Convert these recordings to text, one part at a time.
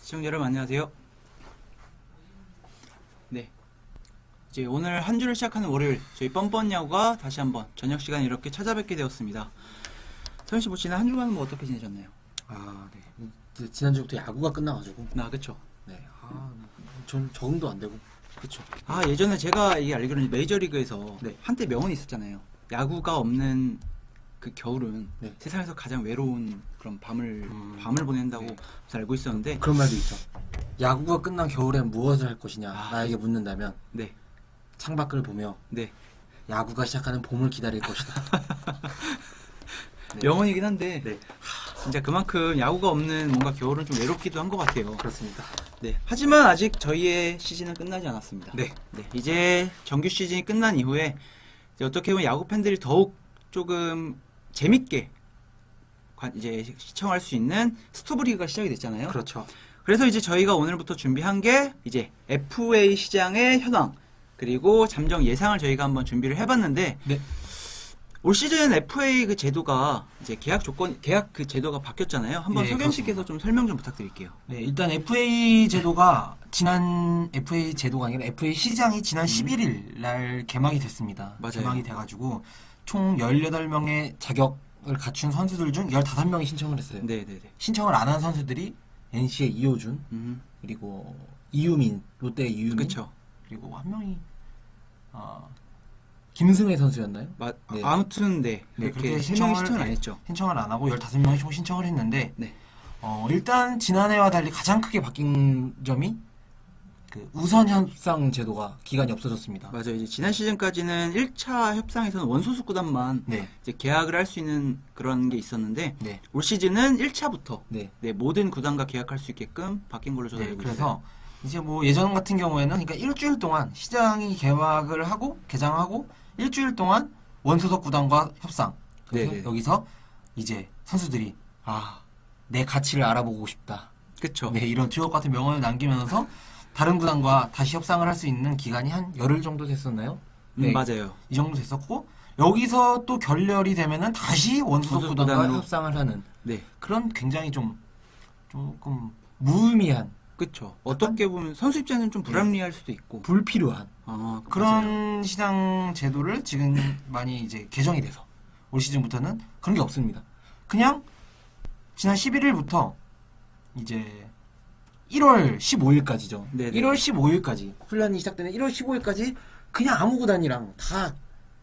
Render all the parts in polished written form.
시청자 여러분 안녕하세요. 네, 이제 오늘 한 주를 시작하는 월요일 저희 뻔뻔 야구가 다시 한번 저녁 시간에 이렇게 찾아뵙게 되었습니다. 서현씨 뭐 지난 한 주간은 뭐 어떻게 지내셨나요? 네. 이제 지난주부터 야구가 끝나가지고. 그쵸. 네. 전 적응도 안 되고. 그쵸. 예전에 제가 이게 알기로는 메이저리그에서 네. 한때 명언이 있었잖아요. 야구가 없는 그 겨울은 네. 세상에서 가장 외로운 그런 밤을 보낸다고 네. 알고 있었는데. 그런 말도 있죠. 야구가 끝난 겨울엔 무엇을 할 것이냐 나에게 묻는다면 네. 창밖을 보며 네. 야구가 시작하는 봄을 기다릴 것이다. 네. 명언이긴 한데 네. 진짜 그만큼 야구가 없는 뭔가 겨울은 좀 외롭기도 한 것 같아요. 그렇습니다. 네. 하지만 아직 저희의 시즌은 끝나지 않았습니다. 네. 이제 정규 시즌이 끝난 이후에 이제 어떻게 보면 야구 팬들이 더욱 조금 재밌게 이제 시청할 수 있는 스토브리그가 시작이 됐잖아요. 그렇죠. 그래서 이제 저희가 오늘부터 준비한 게 이제 FA 시장의 현황 그리고 잠정 예상을 저희가 한번 준비를 해봤는데 네. 올 시즌 FA 그 제도가 이제 계약 그 제도가 바뀌었잖아요. 한번 네, 석현 씨께서 좀 설명 좀 부탁드릴게요. 네, 일단 FA 제도가 지난 FA 제도가 아니라 FA 시장이 지난 11일 날 개막이 됐습니다. 맞아요. 개막이 돼가지고 총 18명의 자격을 갖춘 선수들 중 15명이 신청을 했어요. 네네네. 신청을 안 한 선수들이 NC의 이호준, 그리고 이유민, 롯데의 이유민, 그쵸. 그리고 한 명이 김승혜 선수였나요? 네. 아무튼 네. 네, 그렇게 그렇게 신청을 안 했죠. 신청을 안 하고 15명이 총 신청을 했는데 네. 일단 지난해와 달리 가장 크게 바뀐 점이 그 우선 협상 제도가 기간이 없어졌습니다. 맞아요. 이제 지난 시즌까지는 1차 협상에서는 원소속 구단만 네. 이제 계약을 할 수 있는 그런 게 있었는데 네. 올 시즌은 1차부터 네. 모든 구단과 계약할 수 있게끔 바뀐 걸로 저도 네, 알고 그래서 있어요. 이제 뭐 예전 같은 경우에는 그러니까 일주일 동안 시장이 개막을 하고 개장하고 일주일 동안 원소속 구단과 협상. 그래서 네네. 여기서 이제 선수들이 내 가치를 알아보고 싶다. 그쵸. 네, 이런 주역 같은 명언을 남기면서 다른 구단과 다시 협상을 할 수 있는 기간이 한 열흘 정도 됐었나요? 네, 맞아요. 이 정도 됐었고 여기서 또 결렬이 되면은 다시 원소속 원소속 구단과 구단으로. 협상을 하는 네. 그런 굉장히 조금 무의미한 그쵸. 어떻게 보면 선수 입장에는 좀 불합리할 수도 있고. 불필요한 맞아요. 그런 시장 제도를 지금 많이 이제 개정이 돼서 올 시즌부터는 그런 게 없습니다. 그냥 지난 11일부터 이제 1월 15일까지죠. 네네. 1월 15일까지 훈련이 시작되는 1월 15일까지 그냥 아무 구단이랑 다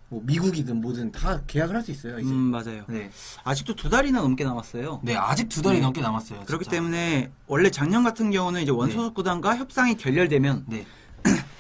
뭐 미국이든 뭐든 다 계약을 할 수 있어요. 이제. 맞아요. 네. 아직도 2달이나 넘게 남았어요. 네, 아직 2달이 네. 넘게 남았어요. 그렇기 진짜. 때문에 원래 작년 같은 경우는 이제 원소속 구단과 협상이 결렬되면 네.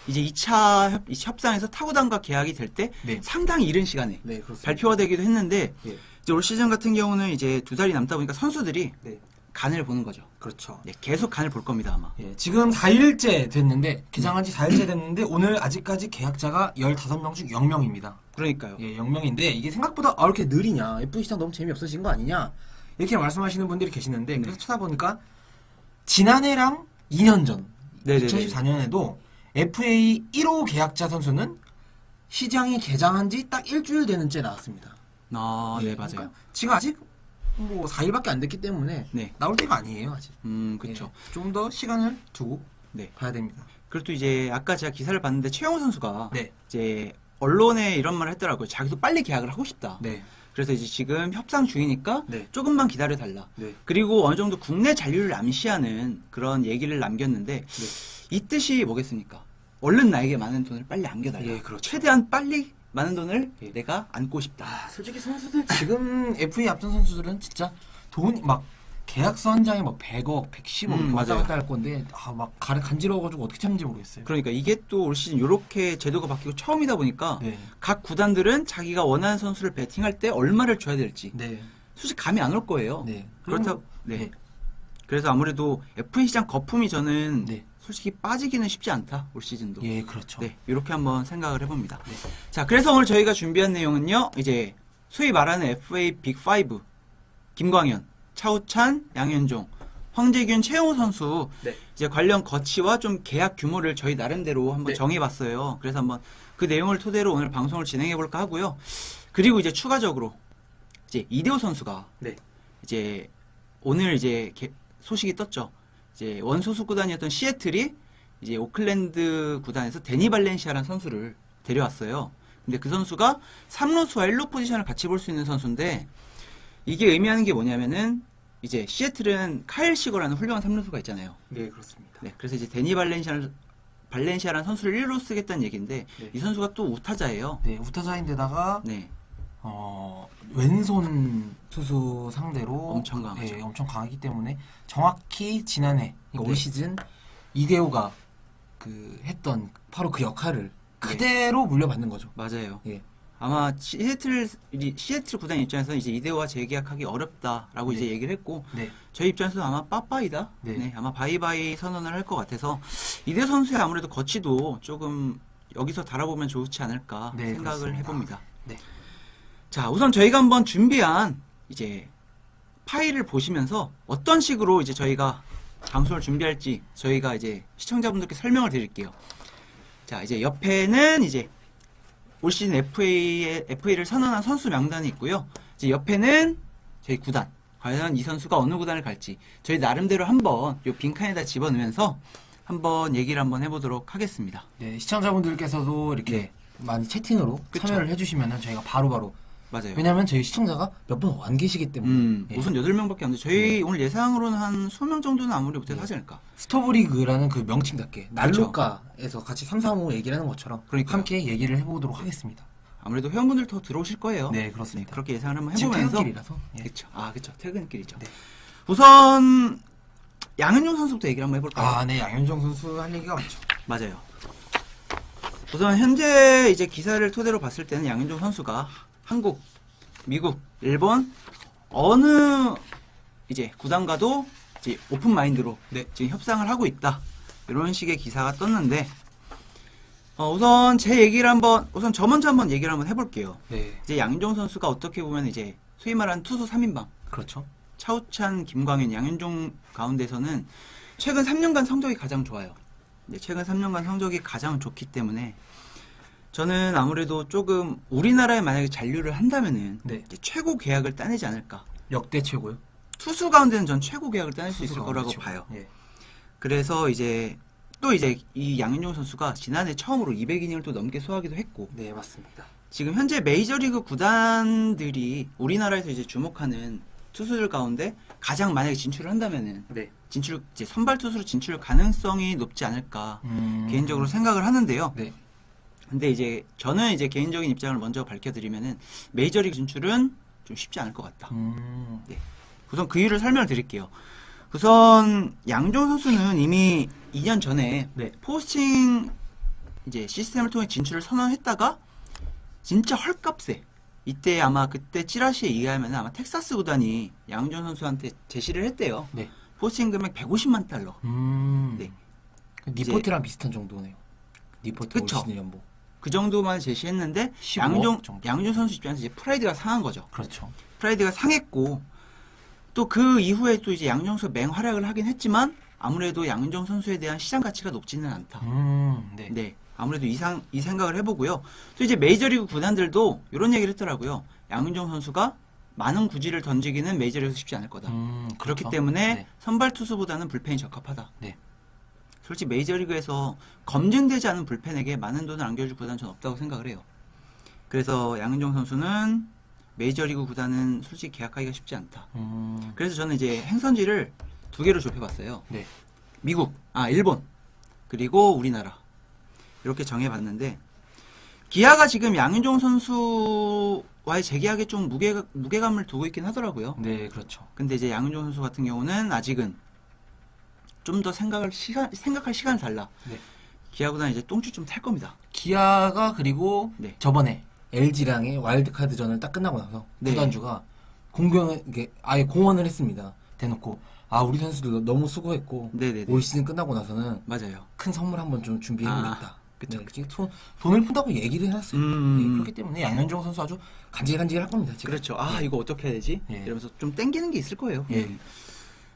이제 2차 협상에서 타구단과 계약이 될 때 네. 상당히 이른 시간에 네, 그렇습니다. 발표가 되기도 했는데 네. 이제 올 시즌 같은 경우는 이제 2달이 남다 보니까 선수들이 네. 간을 보는 거죠. 그렇죠. 네, 계속 간을 볼 겁니다 아마. 예, 지금 4일째 됐는데 개장한 지 4일째 됐는데 오늘 아직까지 계약자가 15명 중 0명입니다. 그러니까요. 예, 0명인데 이게 생각보다 이렇게 느리냐? FA 시장 너무 재미없어진 거 아니냐? 이렇게 말씀하시는 분들이 계시는데 그래서 찾아보니까 지난해랑 2년 전 네네네. 2014년에도 FA 1호 계약자 선수는 시장이 개장한 지 딱 일주일 되는 째 나왔습니다. 네, 예, 맞아요. 그러니까 지금 아직 뭐 4일밖에 안 됐기 때문에 네. 나올 때가 아니에요 아직. 그렇죠. 좀 더 시간을 두고 네. 봐야 됩니다. 그리고 또 이제 아까 제가 기사를 봤는데 최영호 선수가 네. 이제 언론에 이런 말을 했더라고요. 자기도 빨리 계약을 하고 싶다. 네. 그래서 이제 지금 협상 중이니까 네. 조금만 기다려 달라. 네. 그리고 어느 정도 국내 잔류를 암시하는 그런 얘기를 남겼는데 이 뜻이 뭐겠습니까? 얼른 나에게 많은 돈을 빨리 안겨달라. 예, 그렇죠. 최대한 빨리 많은 돈을 예. 내가 안고 싶다. 솔직히 선수들 지금 FA 앞선 선수들은 진짜 돈이 막 계약서 한 장에 막 100억, 110억 왔다 맞아요. 갔다 할 건데 막 간지러워가지고 어떻게 참는지 모르겠어요. 그러니까 이게 또 올 시즌 이렇게 제도가 바뀌고 처음이다 보니까 네. 각 구단들은 자기가 원하는 선수를 배팅할 때 얼마를 줘야 될지 네. 솔직히 감이 안 올 거예요. 네. 그렇다고 네. 네. 그래서 아무래도 FA 시장 거품이 저는 네. 솔직히 빠지기는 쉽지 않다. 올 시즌도. 예, 그렇죠. 네, 이렇게 한번 생각을 해봅니다. 네. 자, 그래서 오늘 저희가 준비한 내용은요, 이제 소위 말하는 FA 빅5, 김광현, 차우찬, 양현종, 황재균, 최용호 선수 네. 이제 관련 거치와 좀 계약 규모를 저희 나름대로 한번 네. 정해봤어요. 그래서 한번 그 내용을 토대로 오늘 방송을 진행해볼까 하고요. 그리고 이제 추가적으로 이제 이대호 선수가 네. 이제 오늘 이제 소식이 떴죠. 이제 원소속 구단이었던 시애틀이 이제 오클랜드 구단에서 데니 발렌시아라는 선수를 데려왔어요. 근데 그 선수가 3루수와 1루 포지션을 같이 볼 수 있는 선수인데 이게 의미하는 게 뭐냐면은 이제 시애틀은 카일 시거라는 훌륭한 3루수가 있잖아요. 네, 그렇습니다. 네, 그래서 이제 데니 발렌시아라는 선수를 1루 쓰겠다는 얘기인데 네. 이 선수가 또 우타자예요. 네, 우타자인데다가 네, 왼손 투수 상대로 엄청 강하죠. 네, 엄청 강하기 때문에 정확히 지난해 그러니까 올 네. 시즌 이대호가 그 했던 바로 그 역할을 그대로 물려받는 거죠. 맞아요. 예. 아마 시애틀 구단 입장에서는 이제 이대호와 재계약하기 어렵다라고 네. 이제 얘기를 했고 네. 저희 입장에서는 아마 빠빠이다. 네. 네, 아마 바이바이 선언을 할 것 같아서 이대호 선수의 아무래도 거치도 조금 여기서 달아보면 좋지 않을까 네, 생각을 그렇습니다. 해봅니다. 네. 자, 우선 저희가 한번 준비한 이제 파일을 보시면서 어떤 식으로 이제 저희가 방송을 준비할지 저희가 이제 시청자분들께 설명을 드릴게요. 자, 이제 옆에는 이제 올 시즌 FA를 선언한 선수 명단이 있고요. 이제 옆에는 저희 구단. 과연 이 선수가 어느 구단을 갈지 저희 나름대로 한번 요 빈칸에다 집어넣으면서 한번 얘기를 한번 해보도록 하겠습니다. 네, 시청자분들께서도 이렇게 네. 많이 채팅으로 그쵸. 참여를 해주시면 저희가 바로바로 맞아요. 왜냐면 저희 시청자가 몇 분 안 계시기 때문에 예. 우선 8명밖에 안 돼. 저희 오늘 예상으로는 한 20명 정도는 아무리 못해도 네. 하지 않을까. 스토브리그라는 그 명칭답게 그렇죠. 난로가에서 같이 335 얘기를 하는 것처럼 그러니까요. 함께 얘기를 해보도록 하겠습니다. 아무래도 회원분들 더 들어오실 거예요. 네, 그렇습니다. 그렇게 예상을 한번 지금 해보면서. 퇴근길이라서 예. 그렇죠. 그렇죠. 퇴근길이죠. 네. 우선 양현종 선수부터 얘기를 한번 해볼까요? 네, 양현종 선수 할 얘기가 많죠. 맞아요. 우선 현재 이제 기사를 토대로 봤을 때는 양현종 선수가 한국, 미국, 일본 어느 이제 구단과도 이제 오픈 마인드로 네. 지금 협상을 하고 있다. 이런 식의 기사가 떴는데 우선 제 얘기를 우선 저 먼저 한번 얘기를 한번 해볼게요. 네, 이제 양현종 선수가 어떻게 보면 이제 소위 말하는 투수 3인방 그렇죠. 차우찬, 김광현, 양현종 가운데서는 최근 3년간 성적이 가장 좋아요. 네, 최근 3년간 성적이 가장 좋기 때문에 저는 아무래도 조금 우리나라에 만약에 잔류를 한다면은 네. 이제 최고 계약을 따내지 않을까. 역대 최고요. 투수 가운데는 전 최고 계약을 따낼 수 있을 투수가 거라고 최고. 봐요. 예. 그래서 이제 또 이제 이 양현종 선수가 지난해 처음으로 200이닝을 또 넘게 소화하기도 했고 네, 맞습니다. 지금 현재 메이저리그 구단들이 우리나라에서 이제 주목하는 투수들 가운데 가장 만약에 진출을 한다면은 네. 이제 선발 투수로 진출 가능성이 높지 않을까 개인적으로 생각을 하는데요. 네. 근데 이제 저는 이제 개인적인 입장을 먼저 밝혀드리면은 메이저리그 진출은 좀 쉽지 않을 것 같다. 우선 그 이유를 설명을 드릴게요. 우선 양종 선수는 이미 2년 전에 네. 포스팅 이제 시스템을 통해 진출을 선언했다가 진짜 헐값에 이때 아마 그때 찌라시에 의하면 아마 텍사스 구단이 양종 선수한테 제시를 했대요. 네. 포스팅 금액 150만 달러. 네. 그 니포트랑 비슷한 정도네요. 니포트 올 그쵸. 시즌 연봉. 그 정도만 제시했는데 15억 정도. 양종 선수 입장에서 이제 프라이드가 상한 거죠. 그렇죠. 프라이드가 상했고 또 그 이후에 또 이제 양종 선수 맹활약을 하긴 했지만 아무래도 양종 선수에 대한 시장 가치가 높지는 않다. 네. 네. 아무래도 이 생각을 해보고요. 또 이제 메이저리그 구단들도 이런 얘기를 했더라고요. 양은종 선수가 많은 구질을 던지기는 메이저리그에서 쉽지 않을 거다. 그렇기 그렇죠. 때문에 네. 선발 투수보다는 불펜이 적합하다. 네. 솔직히 메이저리그에서 검증되지 않은 불펜에게 많은 돈을 안겨줄 구단은 전 없다고 생각을 해요. 그래서 양은종 선수는 메이저리그 구단은 솔직히 계약하기가 쉽지 않다. 그래서 저는 이제 행선지를 2개로 좁혀봤어요. 네. 미국, 일본, 그리고 우리나라. 이렇게 정해봤는데, 기아가 지금 양윤종 선수와의 재계약에 좀 무게감을 두고 있긴 하더라고요. 네, 그렇죠. 근데 이제 양윤종 선수 같은 경우는 아직은 좀 더 생각할 시간을 달라. 네. 기아 구단 이제 똥줄 좀 탈 겁니다. 기아가 그리고 네. 저번에 LG랑의 와일드카드전을 딱 끝나고 나서 네. 구단주가 아예 공언을 했습니다. 대놓고 우리 선수들 너무 수고했고 네네네. 올 시즌 끝나고 나서는 맞아요. 큰 선물 한번 좀 준비해보겠다. 그쵸, 네, 지금 돈을 푼다고 얘기를 해놨어요. 네, 그렇기 때문에 양현종 선수 아주 간질간질할 겁니다. 지금. 그렇죠. 이거 어떻게 해야 되지? 예. 이러면서 좀 땡기는 게 있을 거예요. 예.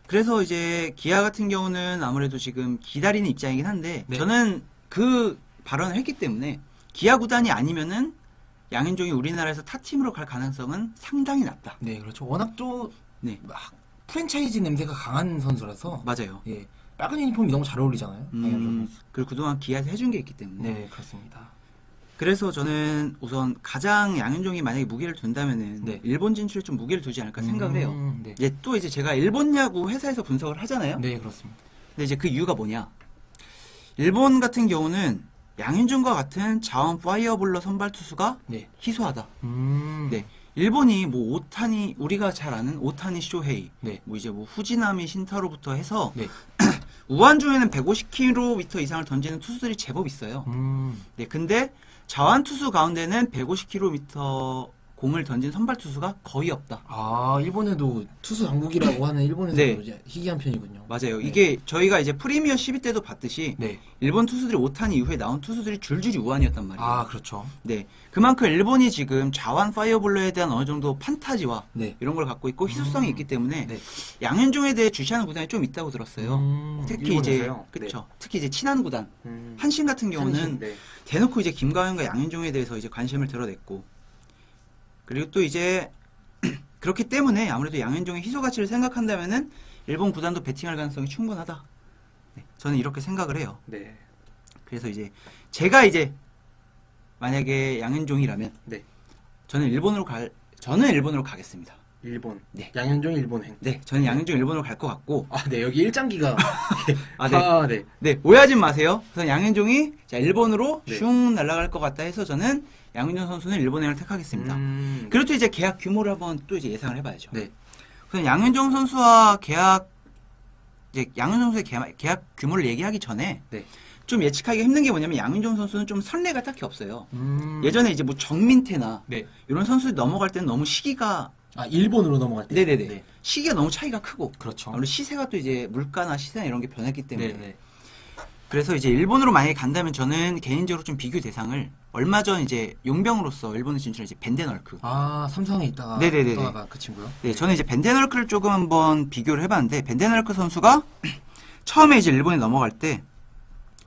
그래서 이제 기아 같은 경우는 아무래도 지금 기다리는 입장이긴 한데 네. 저는 그 발언을 했기 때문에 기아 구단이 아니면은 양현종이 우리나라에서 타팀으로 갈 가능성은 상당히 낮다. 네, 그렇죠. 워낙 또 네. 막 프랜차이즈 냄새가 강한 선수라서 맞아요. 예, 빨간 유니폼이 너무 잘 어울리잖아요. 양현종 선수. 그리고 그동안 기아에서 해준 게 있기 때문에. 네, 그렇습니다. 그래서 저는 우선 가장 양현종이 만약에 무게를 둔다면은 네. 일본 진출에 좀 무게를 두지 않을까 생각을 해요. 네. 이제 또 이제 제가 일본 야구 회사에서 분석을 하잖아요. 네, 그렇습니다. 근데 이제 그 이유가 뭐냐? 일본 같은 경우는 양현종과 같은 자원 파이어볼러 선발 투수가 네. 희소하다. 음. 네. 일본이 뭐 오타니 우리가 잘 아는 오타니 쇼헤이, 네. 뭐 이제 뭐 후지나미 신타로부터 해서 네. 우한 중에는 150km 이상을 던지는 투수들이 제법 있어요. 네, 근데 자완 투수 가운데는 150km 공을 던진 선발 투수가 거의 없다. 아, 일본에도 투수 강국이라고 하는 일본에서도 네. 이제 희귀한 편이군요. 맞아요. 네. 이게 저희가 이제 프리미어 12 때도 봤듯이 네. 일본 투수들이 오타니 이후에 나온 투수들이 줄줄이 우한이었단 말이에요. 아, 그렇죠. 네, 그만큼 일본이 지금 자완 파이어볼러에 대한 어느 정도 판타지와 네. 이런 걸 갖고 있고 희소성이 있기 때문에 네. 양현종에 대해 주시하는 구단이 좀 있다고 들었어요. 특히 이제 일본에서요? 그렇죠. 특히 이제 친한 구단 음. 한신 같은 경우는 한신, 네. 대놓고 이제 김가현과 양현종에 대해서 이제 관심을 드러냈고 그리고 또 이제 그렇기 때문에 아무래도 양현종의 희소 가치를 생각한다면은 일본 구단도 배팅할 가능성이 충분하다. 네, 저는 이렇게 생각을 해요. 네. 그래서 이제 제가 이제 만약에 양현종이라면 네. 저는 일본으로 가겠습니다. 일본. 네. 양현종 일본행. 네, 저는 양현종 일본으로 갈 것 같고 아, 네. 여기 일장기가. 아, 네. 아, 네. 네, 오해하지 마세요. 그래서 양현종이 자, 일본으로 네. 슝 날아갈 것 같다 해서 저는 양현종 선수는 일본행을 택하겠습니다. 그리고 또 이제 계약 규모를 한번 또 이제 예상을 해봐야죠. 네. 그래서 양현종 선수와 양현종 선수의 계약 규모를 얘기하기 전에 네. 좀 예측하기가 힘든 게 뭐냐면 양현종 선수는 좀 선례가 딱히 없어요. 음. 예전에 이제 뭐 정민태나 네. 이런 선수들이 넘어갈 때는 너무 시기가 아, 일본으로 넘어갈 때. 네네네 네. 시기가 너무 차이가 크고 그렇죠. 아무래도 시세가 또 이제 물가나 시세나 이런 게 변했기 때문에 네, 네. 그래서 이제 일본으로 만약에 간다면 저는 개인적으로 좀 비교 대상을 얼마 전 이제 용병으로서 일본에 진출한 이제 벤데널크. 아, 삼성에 있다가 네네네네. 떠나가 그 친구요? 네, 저는 이제 벤데널크를 조금 한번 비교를 해봤는데 벤데널크 선수가 처음에 이제 일본에 넘어갈 때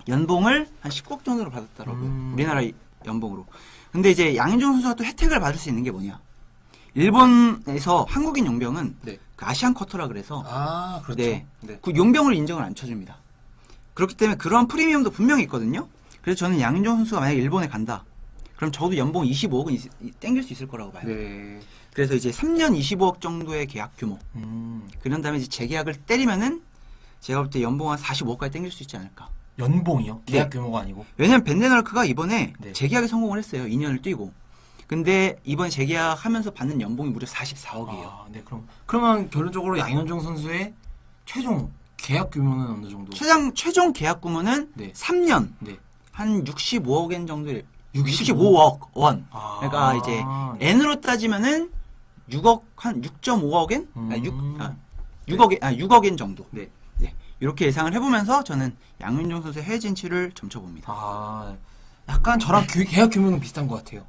연봉을 한 10억 정도로 받았더라고요. 우리나라 연봉으로. 근데 이제 양현종 선수가 또 혜택을 받을 수 있는 게 뭐냐? 일본에서 한국인 용병은 네. 그 아시안 쿼터라 그래서 아, 그렇죠. 네. 네. 그 용병을 인정을 안 쳐줍니다. 그렇기 때문에 그러한 프리미엄도 분명히 있거든요. 그래서 저는 양현종 선수가 만약에 일본에 간다. 그럼 적어도 연봉 25억은 땡길 수 있을 거라고 봐요. 네. 그래서 이제 3년 25억 정도의 계약 규모. 그런 다음에 이제 재계약을 때리면은 제가 볼 때 연봉 한 45억까지 땡길 수 있지 않을까. 연봉이요? 계약 네. 규모가 아니고. 왜냐면 벤데널크가 이번에 네. 재계약에 성공을 했어요. 2년을 뛰고. 근데 이번 재계약하면서 받는 연봉이 무려 44억이에요. 아, 네, 그러면 결론적으로 양현종 선수의 최종 계약 규모는 어느 정도? 최종 계약 규모는 네. 3년 네. 한 65억엔 정도 65? 65억 원. 아, 그러니까 이제 N으로 따지면은 6억 한 6.5억엔? 6억엔 정도. 네. 네. 이렇게 예상을 해보면서 저는 양현종 선수의 해외 진출을 점쳐봅니다. 아, 약간 저랑 계약 규모는 비슷한 것 같아요.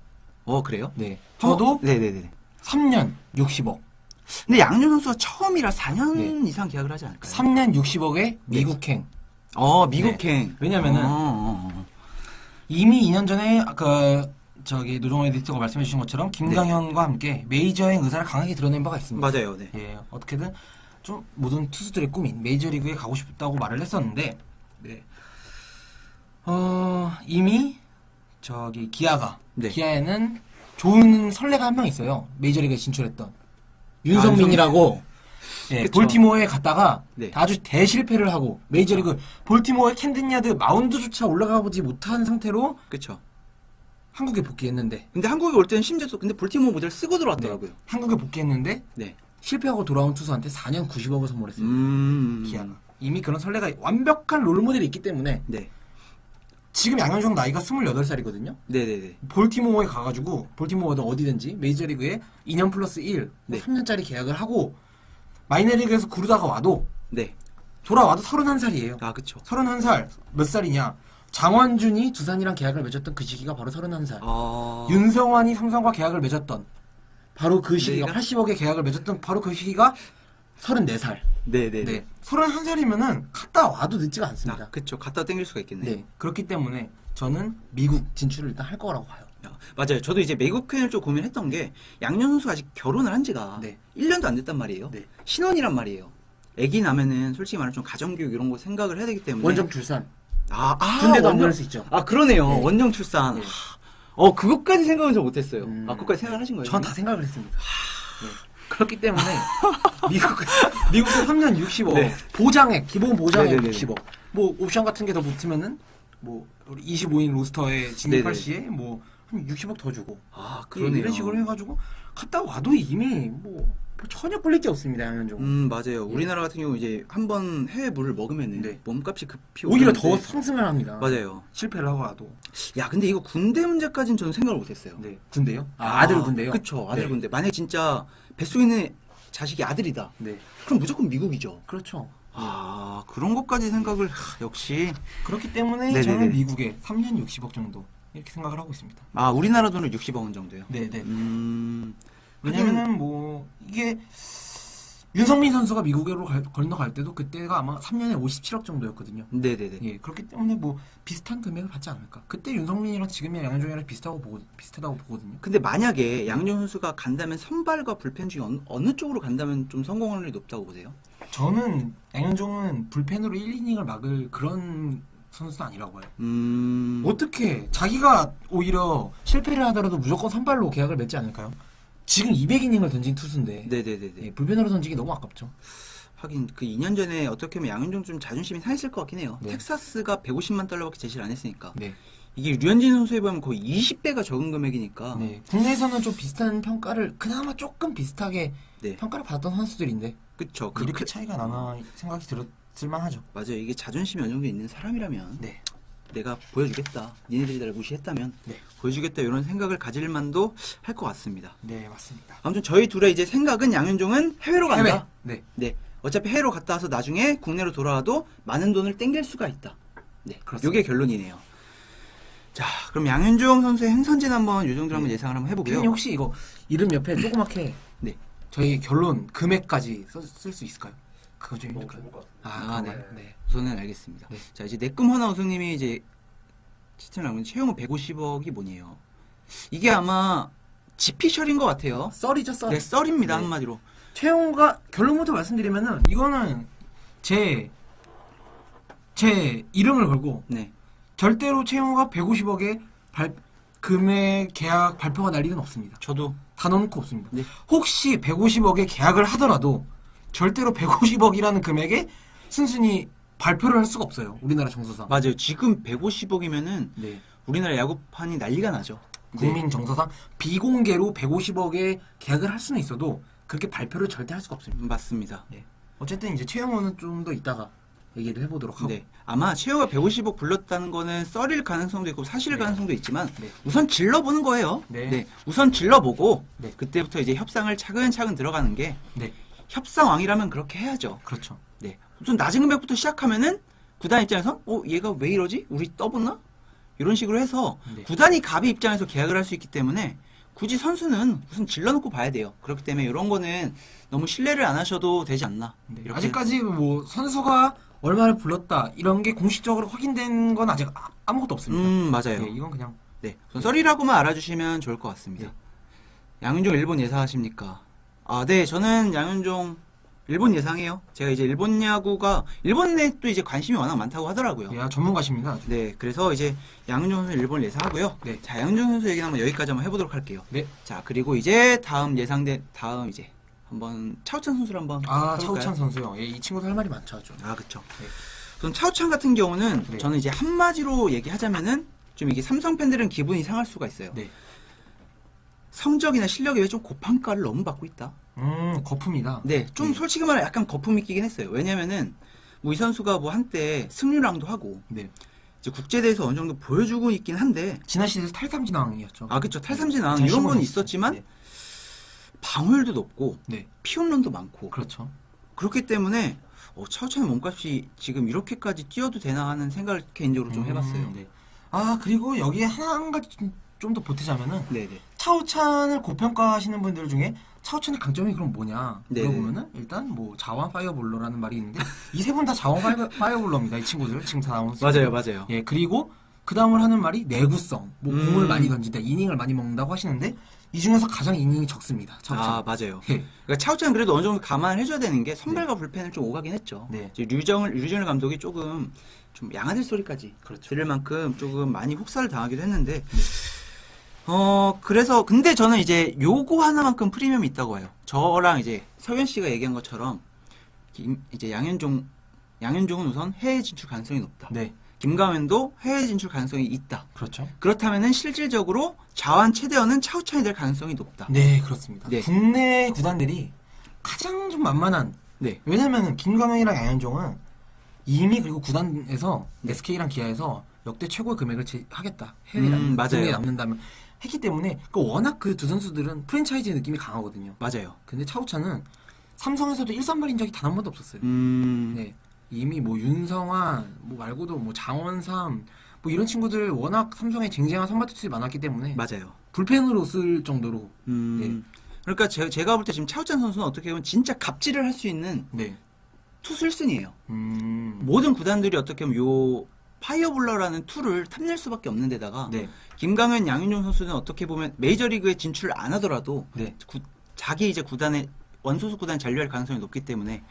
그래요? 네. 저도 네네네. 3년 60억. 근데 양현종 선수가 처음이라 4년 네. 이상 계약을 하지 않을까요? 3년 60억에 미국행. 미국행. 왜냐면은 이미 2년 전에 노종호 에디터가 말씀해 주신 것처럼 김강현과 함께 메이저행 의사를 강하게 드러낸 바가 있습니다. 맞아요. 네. 예, 어떻게든 좀 모든 투수들의 꿈인 메이저리그에 가고 싶다고 말을 했었는데, 네. 이미 기아가 네. 기아에는 좋은 선례가 한 명 있어요. 메이저리그에 진출했던 윤성민이라고. 예, 그쵸. 볼티모어에 갔다가 네. 아주 대실패를 하고 메이저리그 볼티모어의 캠든야드 마운드조차 올라가 보지 못한 상태로 그쵸. 한국에 복귀했는데, 근데 한국에 올 때는 심지어 근데 볼티모어 모델 쓰고 들어왔더라고요. 한국에 복귀했는데 네. 실패하고 돌아온 투수한테 4년 90억을 선물했어요. 기아가. 이미 그런 선례가 완벽한 롤모델이 있기 때문에 네. 지금 양현종 나이가 28살이거든요. 네네네. 볼티모어에 가가지고 볼티모어든 어디든지 메이저리그에 2년 플러스 1, 네. 3년짜리 계약을 하고 마이너리그에서 구르다가 와도 네. 돌아와도 31살이에요. 아, 그쵸. 31살 몇 살이냐? 장원준이 두산이랑 계약을 맺었던 그 시기가 바로 31살. 윤성환이 삼성과 계약을 맺었던 바로 그 시기가 네. 80억의 계약을 맺었던 바로 그 시기가 34살. 네네네. 네. 31살이면은 갔다 와도 늦지가 않습니다. 그쵸. 갖다 땡길 수가 있겠네. 네. 그렇기 때문에 저는 미국 진출을 일단 할 거라고 봐요. 맞아요. 저도 이제 미국행을 좀 고민했던 게 양현 선수가 아직 결혼을 한 지가 네. 1년도 안 됐단 말이에요. 네. 신혼이란 말이에요. 애기 나면은 솔직히 말하면 좀 가정교육 이런 거 생각을 해야 되기 때문에 원정 출산. 원정- 군대도 안 보낼 수 있죠. 그러네요. 네. 원정 출산. 네. 그것까지 생각은 좀 못했어요. 그것까지 생각을 하신 거예요? 전 다 생각을 했습니다. 네. 그렇기 때문에 미국의 3년 60억 네. 보장액 기본 보장액 네네네. 60억 뭐 옵션 같은 게 더 붙으면은 뭐 우리 25인 로스터에 진입할 네네. 시에 뭐 한 60억 더 주고 그러네요. 이런 식으로 해가지고 갔다 와도 이미 뭐 전혀 꿀릴 게 없습니다 양현종. 맞아요. 우리나라 같은 경우 이제 한번 해외 물을 먹으면은 네. 몸값이 급히 오히려 오르는데 더 상승을 합니다. 맞아요. 실패를 하고 와도. 야, 근데 이거 군대 문제까지는 저는 생각을 못했어요. 네. 군대요? 아들 군대요? 그쵸, 아들 네. 군대. 만약에 진짜 뱃속에 있는 자식이 아들이다. 네. 그럼 무조건 미국이죠. 그렇죠. 그런 것까지 생각을 역시. 그렇기 때문에 네네네. 저는 미국에 3년 60억 정도 이렇게 생각을 하고 있습니다. 우리나라 돈은 60억 원 정도요. 네네. 왜냐면은 왜냐면은 뭐 이게 윤성민 선수가 미국으로 건너갈 때도 그때가 아마 3년에 57억 정도였거든요. 네네네. 예, 그렇기 때문에 뭐 비슷한 금액을 받지 않을까. 그때 윤성민이랑 지금의 양현종이랑 비슷하다고 보거든요. 근데 만약에 양정 선수가 간다면 선발과 불펜 중에 어느 쪽으로 간다면 좀 성공 확률이 높다고 보세요? 저는 양현종은 불펜으로 1이닝을 막을 그런 선수는 아니라고 봐요. 어떻게 자기가 오히려 실패를 하더라도 무조건 선발로 계약을 맺지 않을까요? 지금 200이닝을 던진 투수인데 네네네네. 예, 불펜으로 던지기 너무 아깝죠. 하긴 그 2년 전에 어떻게 보면 양현종 좀 자존심이 상했을 것 같긴 해요. 네. 텍사스가 150만 달러밖에 제시를 안 했으니까. 네. 이게 류현진 선수에 보면 거의 20배가 적은 금액이니까. 네. 국내에서는 좀 비슷한 평가를 그나마 조금 비슷하게 네. 평가를 받았던 선수들인데 그쵸. 이렇게 차이가 나나 생각이 들었을 만하죠. 맞아요. 이게 자존심이 어느 정도 있는 사람이라면 네. 내가 보여주겠다. 니네들이 나를 무시했다면 네. 보여주겠다 이런 생각을 가질 만도 할 것 같습니다. 네, 맞습니다. 아무튼 저희 둘의 이제 생각은 양현종은 해외로 간다. 해외. 네. 네. 어차피 해외로 갔다 와서 나중에 국내로 돌아와도 많은 돈을 땡길 수가 있다. 네. 그렇습니다. 요게 결론이네요. 자, 그럼 양현종 선수의 행선진 한번 요 정도로 한번 네. 예상을 한번 해보고요. 피디님 혹시 이거 이름 옆에 조그맣게 네. 저희 결론 금액까지 쓸 수 있을까요? 그거 좀 힘들까요? 아, 네. 네. 우선은 알겠습니다. 네. 자, 이제 내꿈 하나 우승님이 이제 시청을 하면 채용은 150억이 뭐니에요? 이게 아마 지피셜인 것 같아요. 썰이죠, 썰. 네, 썰입니다 네. 한마디로. 최용가 결론부터 말씀드리면은 이거는 제 이름을 걸고 네. 절대로 최용호가 150억의 금액 계약 발표가 날 리는 없습니다. 저도 단언코 없습니다. 네. 혹시 150억의 계약을 하더라도 절대로 150억이라는 금액에 순순히 발표를 할 수가 없어요. 우리나라 정서상. 맞아요. 지금 150억이면은 네. 우리나라 야구판이 난리가 나죠. 국민 정서상 비공개로 150억의 계약을 할 수는 있어도 그렇게 발표를 절대 할 수가 없습니다. 맞습니다. 네. 어쨌든 이제 최용호는 좀 더 이따가 얘기를 해보도록 하고. 네. 아마 최호가 150억 불렀다는 거는 썰일 가능성도 있고 사실 네. 가능성도 있지만 네. 우선 질러보는 거예요. 네. 우선 질러보고 네. 그때부터 이제 협상을 차근차근 들어가는 게 네. 협상왕이라면 그렇게 해야죠. 그렇죠. 네. 우선 낮은 금액부터 시작하면은 구단 입장에서 얘가 왜 이러지? 우리 떠보나? 이런 식으로 해서 네. 구단이 갑의 입장에서 계약을 할 수 있기 때문에 굳이 선수는 우선 질러놓고 봐야 돼요. 그렇기 때문에 이런 거는 너무 신뢰를 안 하셔도 되지 않나. 네. 이렇게 아직까지 뭐 선수가 얼마를 불렀다 이런 게 공식적으로 확인된 건 아직 아무것도 없습니다. 맞아요. 네, 이건 그냥 네. 우선 썰이라고만 알아주시면 좋을 것 같습니다. 네. 양윤종 일본 예상하십니까? 네. 저는 양윤종 일본 예상해요. 제가 이제 일본 야구가 일본에 또 이제 관심이 워낙 많다고 하더라고요. 야 전문가십니다. 아주. 네, 그래서 이제 양윤종 선수 일본 예상하고요. 네. 자, 양윤종 선수 얘기는 한번 여기까지 한번 해보도록 할게요. 네. 자, 그리고 이제 다음 이제 한번 차우찬 선수를 한번 해볼까요? 차우찬 선수요. 예, 이 친구도 할 말이 많죠, 아주. 그쵸. 네. 우선 차우찬 같은 경우는 네. 저는 이제 한마디로 얘기하자면은 좀 이게 삼성 팬들은 기분이 상할 수가 있어요. 네. 성적이나 실력에 왜 좀 고평가를 너무 받고 있다. 거품이다. 네, 좀 솔직히 말해 약간 거품이 끼긴 했어요. 왜냐면은 뭐 이 선수가 뭐 한때 승률왕도 하고 네. 이제 국제대회에서 어느 정도 보여주고 있긴 한데 지난 시즌에서 탈삼진왕이었죠. 그쵸. 탈삼진왕 이런 건 있었지만 네. 방어율도 높고 네. 피홈런도 많고 그렇죠. 그렇기 때문에 차우찬의 몸값이 지금 이렇게까지 뛰어도 되나 하는 생각을 개인적으로 좀 해봤어요. 네. 그리고 여기에 한 가지 좀 더 보태자면은 네네. 차우찬을 고평가하시는 분들 중에 차우찬의 강점이 그럼 뭐냐 네네. 물어보면은 일단 뭐 자원 파이어볼러라는 말이 있는데 이 세 분 다 자원 파이어볼러입니다. 이 친구들 지금 다 나온 맞아요. 예, 그리고 그 다음을 하는 말이 내구성, 뭐 공을 음. 많이 던진다, 이닝을 많이 먹는다고 하시는데 이 중에서 가장 이닝이 적습니다. 차우찬. 아, 맞아요. 예. 그러니까 차우찬 그래도 어느 정도 감안해줘야 되는 게 선발과 불펜을 좀 오가긴 했죠. 네. 이제 류정일 감독이 조금 좀 양아들 소리까지 그렇죠. 들을 만큼 조금 많이 혹사를 당하기도 했는데, 그래서 근데 저는 이제 요거 하나만큼 프리미엄이 있다고 봐요. 저랑 이제 서현 씨가 얘기한 것처럼 이제 양현종은 우선 해외 진출 가능성이 높다. 네. 김가현도 해외 진출 가능성이 있다. 그렇죠. 그렇다면은 실질적으로 자완 최대원은 차우찬이 될 가능성이 높다. 네, 그렇습니다. 네. 국내 구단들이 가장 좀 만만한. 네. 왜냐면은 김광현이랑 양현종은 이미 그리고 구단에서 네. SK랑 기아에서 역대 최고의 금액을 하겠다. 해외랑 맞아요. 국내에 남는다면 했기 때문에 워낙 그 두 선수들은 프랜차이즈 느낌이 강하거든요. 맞아요. 근데 차우찬은 삼성에서도 1선발인 적이 단 한 번도 없었어요. 네. 이미 뭐 윤성환 뭐 말고도 뭐 장원삼 뭐 이런 친구들 워낙 삼성에 쟁쟁한 선발 투수들이 많았기 때문에 맞아요. 불펜으로 쓸 정도로 네. 그러니까 제가 볼 때 지금 차우찬 선수는 어떻게 보면 진짜 갑질을 할 수 있는 네. 투수 1순위예요. 음. 모든 구단들이 어떻게 보면 요 파이어볼러라는 툴을 탐낼 수밖에 없는 데다가 네. 김강현, 양윤종 선수는 어떻게 보면 메이저리그에 진출을 안 하더라도 네. 자기 이제 구단에 원소속 구단에 잔류할 가능성이 높기 때문에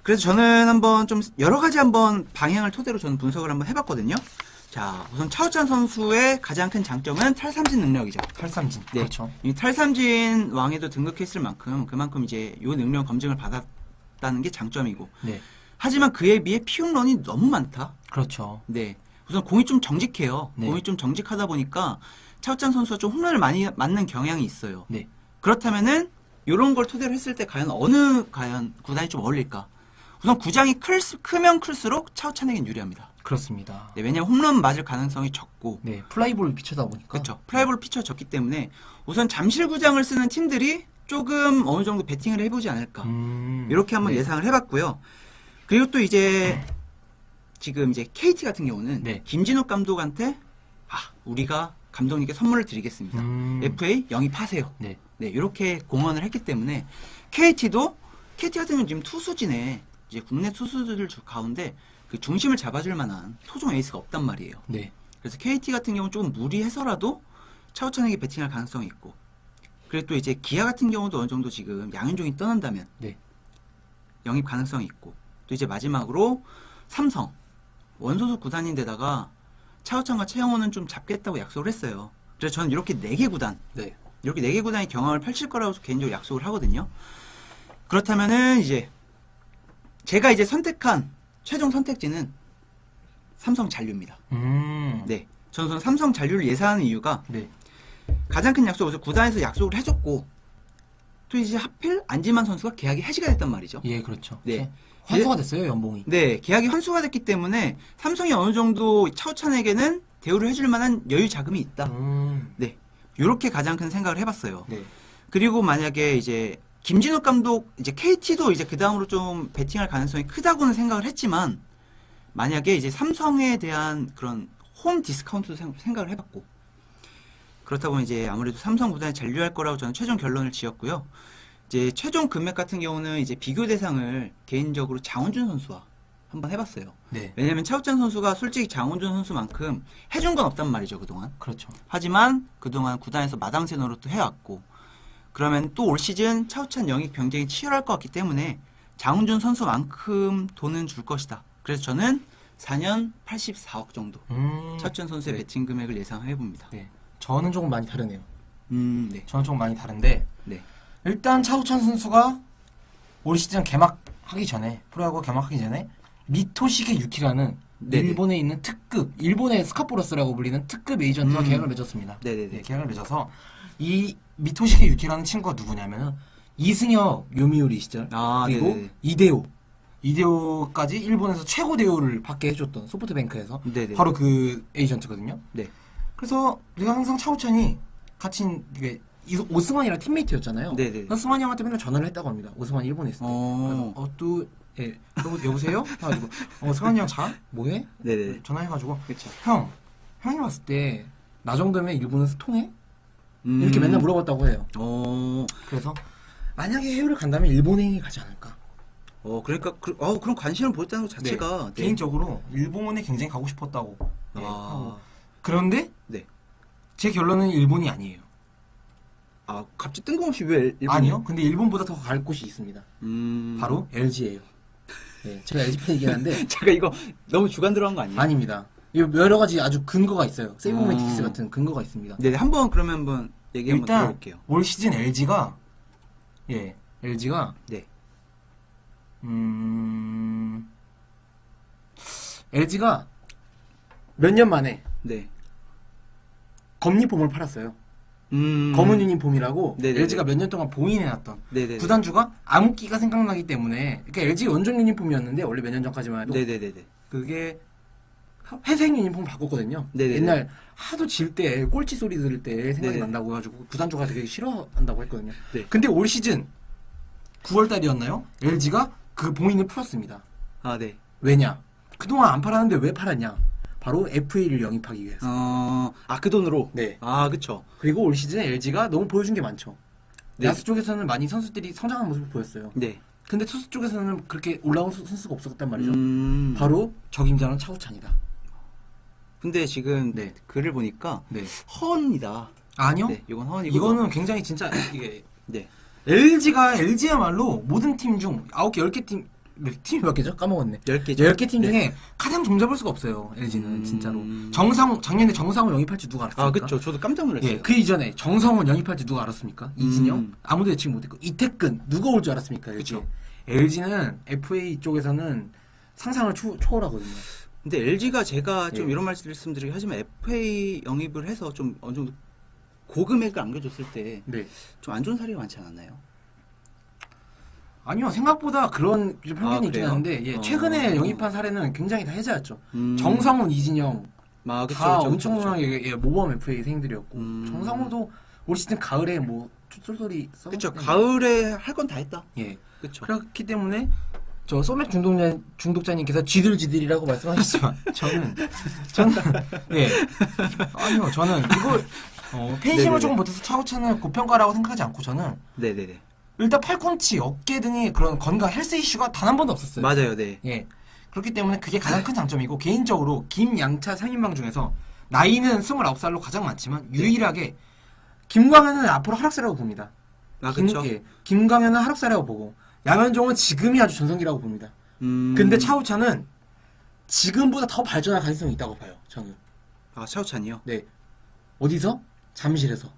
그래서 저는 한번 좀 여러 가지 한번 방향을 토대로 저는 분석을 한번 해봤거든요. 자, 우선 차우찬 선수의 가장 큰 장점은 탈삼진 능력이죠. 탈삼진. 네. 그렇죠. 이 탈삼진 왕에도 등극했을 만큼 그만큼 이제 요 능력 검증을 받았다는 게 장점이고. 네. 하지만 그에 비해 피홈런이 너무 많다. 그렇죠. 네. 우선 공이 좀 정직해요. 네. 공이 좀 정직하다 보니까 차우찬 선수가 좀 홈런을 많이 맞는 경향이 있어요. 네. 그렇다면은 요런 걸 토대로 했을 때 과연 구단이 좀 어울릴까? 우선 구장이 크면 클수록 차우찬에겐 유리합니다. 그렇습니다. 네, 왜냐면 홈런 맞을 가능성이 적고 네. 플라이볼 피쳐다 보니까. 그렇죠. 플라이볼 피처 적기 때문에 우선 잠실 구장을 쓰는 팀들이 조금 어느 정도 배팅을 해보지 않을까. 이렇게 한번 네. 예상을 해봤고요. 그리고 또 이제 지금 이제 KT 같은 경우는 네. 김진욱 감독한테 우리가 감독님께 선물을 드리겠습니다. FA 영입하세요. 네. 네, 이렇게 공언을 했기 때문에 KT 같은 경우는 지금 투수진에 이제 국내 투수들 가운데 그 중심을 잡아줄 만한 토종 에이스가 없단 말이에요. 네. 그래서 KT 같은 경우는 조금 무리해서라도 차우찬에게 배팅할 가능성이 있고, 그리고 또 이제 기아 같은 경우도 어느 정도 지금 양현종이 떠난다면 네. 영입 가능성이 있고, 또 이제 마지막으로 삼성 원소속 구단인데다가 차우찬과 최영호는 좀 잡겠다고 약속을 했어요. 그래서 저는 이렇게 4개 구단, 네. 이렇게 4개 구단이 경험을 펼칠 거라고 개인적으로 약속을 하거든요. 그렇다면은 이제 제가 이제 선택한 최종 선택지는 삼성 잔류입니다. 네. 저는 우선 삼성 잔류를 예상하는 이유가 네. 가장 큰 약속을 구단에서 약속을 해줬고, 또 이제 하필 안지만 선수가 계약이 해지가 됐단 말이죠. 예, 그렇죠. 네. 환수가 됐어요, 연봉이. 네, 계약이 환수가 됐기 때문에 삼성이 어느 정도 차우찬에게는 대우를 해줄 만한 여유 자금이 있다. 네. 요렇게 가장 큰 생각을 해봤어요. 네. 그리고 만약에 이제 김진욱 감독, 이제 KT도 이제 그 다음으로 좀 배팅할 가능성이 크다고는 생각을 했지만, 만약에 이제 삼성에 대한 그런 홈 디스카운트도 생각을 해봤고, 그렇다 보면 이제 아무래도 삼성 구단에 잔류할 거라고 저는 최종 결론을 지었고요. 이제 최종 금액 같은 경우는 이제 비교 대상을 개인적으로 장원준 선수와 한번 해봤어요. 네. 왜냐면 차우찬 선수가 솔직히 장원준 선수만큼 해준 건 없단 말이죠, 그동안. 그렇죠. 하지만 그동안 구단에서 마당새 노릇도 해왔고, 그러면 또 올 시즌 차우찬 영입 경쟁이 치열할 것 같기 때문에 장훈준 선수만큼 돈은 줄 것이다. 그래서 저는 4년 84억 정도 차우찬 선수의 네. 배팅 금액을 예상해봅니다. 네. 저는 조금 많이 다르네요. 네. 저는 조금 많이 다른데 네. 일단 차우찬 선수가 올 시즌 개막하기 전에 프로야구 개막하기 전에 미토시게 유키라는 네네. 일본에 있는 특급, 일본의 스카포러스라고 불리는 특급 에이전트와 계약을 맺었습니다. 네네네. 네, 계약을 맺어서 이 미토시게 유키라는 친구가 누구냐면은 이승엽 요미우리 시절 그리고 네네네. 이대호까지 일본에서 최고 대우를 받게 해줬던 소프트뱅크에서 네네. 바로 그 에이전트거든요. 네. 그래서 내가 항상 차우찬이 같이 이게 오스만이랑 팀메이트였잖아요. 네네. 그래서 스만이 형한테 맨날 전화를 했다고 합니다. 오스만이 일본에 있을 때. 그래서 예, 여보세요? 해가지고 스만이 형 자? 뭐해? 네네. 전화해가지고 그렇죠. 형이 봤을 때 나 정도면 일본에서 통해? 이렇게 맨날 물어봤다고 해요. 그래서 만약에 해외를 간다면 일본에 가지 않을까? 그러니까 그런 관심을 보였다는 것 자체가 네. 개인적으로 일본에 굉장히 가고 싶었다고. 네, 아. 그런데 네. 제 결론은 일본이 아니에요. 아, 갑자기 뜬금없이 왜 일본? 아니요. 근데 일본보다 더 갈 곳이 있습니다. 바로 LG예요. 네, 제가 LG 팬이긴 한데 제가 이거 너무 주관 들어간 거 아니에요? 아닙니다. 이거 여러 가지 아주 근거가 있어요. 세이버매틱스 같은 근거가 있습니다. 네, 한번 그러면 한번 얘기 한번 일단 들어볼게요. 올 시즌 LG가 LG가 네. LG가 몇 년 만에 네. 검리폼을 팔았어요. 검은 유니폼이라고 네네네. LG가 몇 년 동안 봉인해놨던 네네. 구단주가 암흑기가 생각나기 때문에 그러니까 LG 원정 유니폼이었는데 원래 몇 년 전까지만 해도 네네네네. 그게 회색 유니폼 바꿨거든요. 네네네. 옛날 하도 질 때 꼴찌 소리 들을 때 생각이 네네. 난다고 해가지고 구단주가 되게 싫어한다고 했거든요. 네. 근데 올 시즌 9월달이었나요? LG가 그 봉인을 풀었습니다. 아, 네. 왜냐? 그동안 안 팔았는데 왜 팔았냐? 바로 FA를 영입하기 위해서. 아, 그 돈으로? 네. 아, 그쵸. 그리고 올 시즌 LG가 너무 보여준 게 많죠. 네. 야수 쪽에서는 많이 선수들이 성장한 모습을 보였어요. 네. 근데 투수 쪽에서는 그렇게 올라온 선수가 없었단 말이죠. 음. 바로 적임자는 차우찬이다. 근데 지금 네. 글을 보니까 네. 허언이다. 아니요. 네, 이건 허언이고. 이거는 굉장히 진짜 이게 네. LG야말로 모든 팀 중 9개, 10개 팀 팀이 몇 개죠? 까먹었네. 10개죠. 10개 팀 네. 중에 가장 종잡을 수가 없어요. LG는 진짜로. 작년에 정상훈 영입할지 누가 알았습니까? 아, 그쵸. 저도 깜짝 놀랐어요. 예, 그 이전에 정성훈 영입할지 누가 알았습니까? 이진영? 아무도 예측 못했고 이태근 누가 올 줄 알았습니까? 그쵸. LG는 FA 쪽에서는 상상을 초월하거든요. 근데 LG가 제가 좀 예. 이런 말씀드리긴 하지만 FA 영입을 해서 좀 어느 정도 고금액을 안겨줬을 때 좀 네. 안 좋은 사례가 많지 않았나요? 아니요, 생각보다 그런 좀 편견이 있긴 그래요? 한데, 예, 최근에 영입한 사례는 굉장히 다 해자였죠. 음. 정상훈, 이진영, 아, 그쵸, 다 그쵸, 엄청나게 예, 모범 FA생들이었고, 음. 정상훈도 올 시즌 가을에 뭐, 쏠쏠이 써. 그쵸. 가을에 할 건 다 했다. 예. 그쵸. 그렇기 때문에, 저 소맥 중독자님께서 쥐들쥐들이라고 말씀하셨지만, 저는, 예. 아니요, 저는 이걸, 팬심을 네네네. 조금 못해서 차우찬을 고평가라고 생각하지 않고, 저는, 네네네. 일단 팔꿈치, 어깨 등의 그런 건강 헬스 이슈가 단 한 번도 없었어요. 맞아요, 네. 예. 그렇기 때문에 그게 가장 큰 장점이고, 개인적으로 김양차 3인방 중에서 나이는 29살로 가장 많지만, 유일하게 김광현은 앞으로 하락세라고 봅니다. 아, 그쵸. 예. 김광현은 하락세라고 보고, 양현종은 지금이 아주 전성기라고 봅니다. 음. 근데 차우찬은 지금보다 더 발전할 가능성이 있다고 봐요, 저는. 아, 차우찬이요? 네. 어디서? 잠실에서.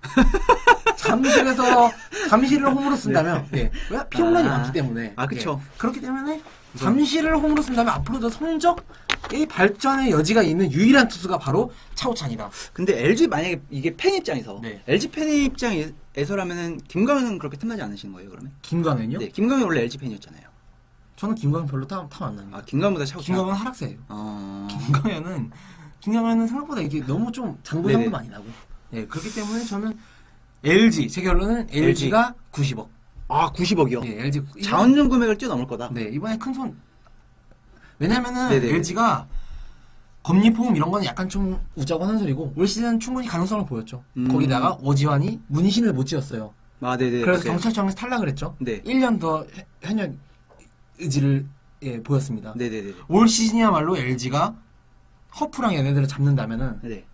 잠실을 홈으로 쓴다면, 예. 왜? 피홈런이 많기 때문에. 아, 그쵸. 예. 그렇기 때문에, 잠실을 홈으로 쓴다면 앞으로도 성적의 발전의 여지가 있는 유일한 투수가 바로 차우찬이다. 근데 LG 만약에 이게 팬 입장에서 네. LG 팬 입장에서라면은 김광현은 그렇게 틈나지 않으신 거예요, 그러면? 김광현이요? 네, 김광현 원래 LG 팬이었잖아요. 저는 김광현 별로 탐 안 납니다. 아, 김광현보다 차우찬. 김광현은 하락세예요. 어. 김광현은 생각보다 이게 너무 좀 장부상도 네네. 많이 나고. 예, 그렇기 때문에 저는 LG, 제 결론은 LG가 90억. 아, 90억이요? 예, LG. 자원전 금액을 뛰어넘을 거다. 네, 이번에 큰 손. 왜냐면은 네네. LG가 검리포음 이런 거는 약간 좀 우자고 하는 소리고 올 시즌 충분히 가능성을 보였죠. 거기다가 오지환이 문신을 못 지었어요. 아, 네네. 그래서 맞아요. 경찰청에서 탈락을 했죠. 네. 1년 더 현역 의지를 예, 보였습니다. 네네네. 올 시즌이야말로 LG가 허프랑 얘네들을 잡는다면은 네.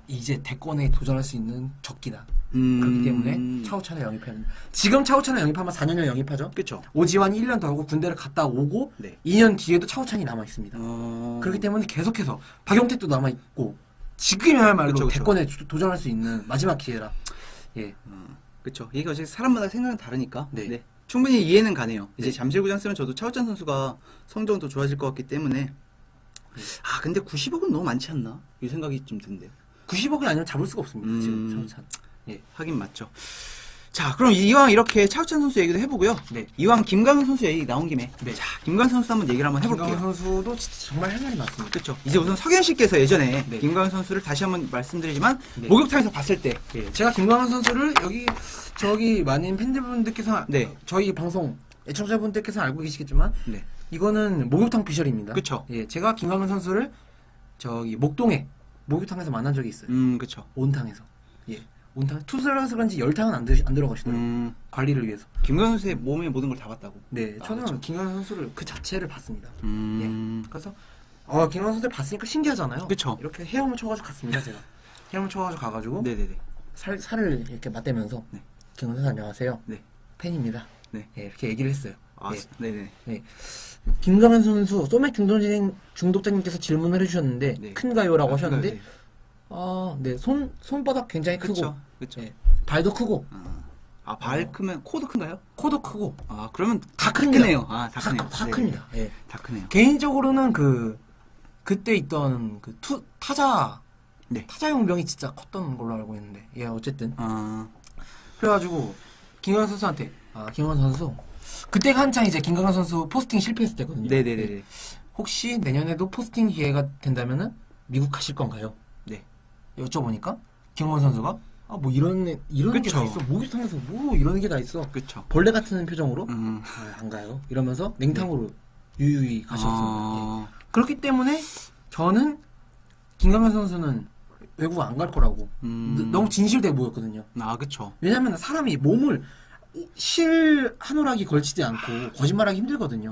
이제 대권에 도전할 수 있는 적기다. 음. 그렇기 때문에 차우찬을 영입하는. 지금 차우찬을 영입하면 4년을 영입하죠. 그쵸. 오지환이 1년 더 하고 군대를 갔다 오고 네. 2년 뒤에도 차우찬이 남아 있습니다. 그렇기 때문에 계속해서 박용택도 남아 있고 지금이야말로 그쵸, 그쵸. 대권에 도전할 수 있는 마지막 기회라. 예. 그쵸. 이게 어차피 사람마다 생각은 다르니까. 네. 충분히 이해는 가네요. 이제 네. 잠실구장 쓰면 저도 차우찬 선수가 성적은 더 좋아질 것 같기 때문에. 아, 근데 90억은 너무 많지 않나? 이 생각이 좀 드는데. 90억이 아니면 잡을 수가 없습니다. 지금 차우찬. 하긴 맞죠. 자, 그럼 이왕 이렇게 차우찬 선수 얘기도 해보고요. 네. 이왕 김광현 선수 얘기 나온 김에. 네. 자, 김광현 선수 한번 얘기를 한번 해볼게요. 김광현 선수도 진짜 정말 할 말이 많습니다. 그렇죠. 이제 우선 석현 씨께서 예전에 네. 김광현 선수를 다시 한번 말씀드리지만 네. 목욕탕에서 봤을 때 예, 제가 김광현 선수를 저기 많은 팬들분들께서 네. 저희 방송 애청자분들께서 알고 계시겠지만 네. 이거는 목욕탕 비셜입니다. 그쵸. 예, 제가 김광현 선수를 저기 목동에 목욕탕에서 만난 적이 있어요. 그렇죠. 온탕에서. 예. 온탕 투수라서 그런지 열탕은 안 들어가시더라고요. 관리를 위해서. 김광현 선수의 몸의 모든 걸 다 봤다고. 네, 아, 저는 그쵸. 김광현 선수를 그 자체를 봤습니다. 음. 그래서 김광현 선수를 봤으니까 신기하잖아요. 그쵸. 이렇게 헤엄을 쳐가지고 갔습니다, 제가. 헤엄을 쳐가지고 가가지고 네네네. 살을 이렇게 맞대면서 네. 김광현 선수 안녕하세요. 네. 팬입니다. 네. 예, 이렇게 얘기를 했어요. 아, 예. 네네. 김광현 선수 소맥 중독자님께서 질문을 해주셨는데 네. 큰가요라고 하셨는데 네. 네, 손바닥 굉장히 크고 그쵸. 그쵸. 예, 발도 크고 발 크면 코도 큰가요? 코도 크고 아, 그러면 다 다 큽니다. 크네요. 아, 다 크네요. 다 네. 큽니다. 예. 다 크네요. 개인적으로는 그때 있던 타자 네. 타자 용병이 진짜 컸던 걸로 알고 있는데 예 어쨌든 아, 그래가지고 김광현 선수한테 김광현 선수 그때가 한창 이제 김광현 선수 포스팅 실패했을 때거든요. 네네네. 혹시 내년에도 포스팅 기회가 된다면은 미국 가실 건가요? 네. 여쭤보니까 김광현 선수가 뭐 이런 게 다 그쵸. 있어 목이 타면서 뭐 이런 게 다 있어 그쵸. 벌레 같은 표정으로 음. 안 가요 이러면서 냉탕으로 유유히 가셨습니다. 아, 예. 그렇기 때문에 저는 김광현 선수는 외국 안 갈 거라고 너무 진실되게 보였거든요. 아, 그쵸. 왜냐면 사람이 몸을 실 한 오락이 걸치지 않고 거짓말하기 힘들거든요.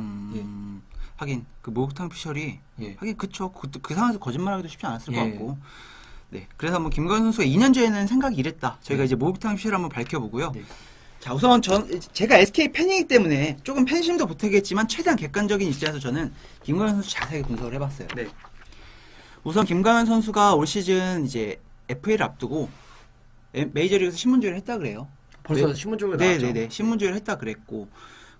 하긴 그 목욕탕 피셜이 예. 하긴 그쵸. 그 상황에서 거짓말하기도 쉽지 않았을 것 예. 같고. 네. 그래서 뭐 김광현 선수가 2년 전에는 생각이 이랬다. 저희가 이제 목욕탕 피셜 한번 밝혀보고요. 네. 자, 우선 제가 SK 팬이기 때문에 조금 팬심도 보태겠지만 최대한 객관적인 입장에서 저는 김광현 선수 자세하게 분석을 해봤어요. 네. 우선 김광현 선수가 올 시즌 이제 FA를 앞두고 메이저리그에서 신문조회를 했다 그래요. 벌써 네. 신문 쪽에 나왔죠. 네네네. 신문조회를 했다 그랬고.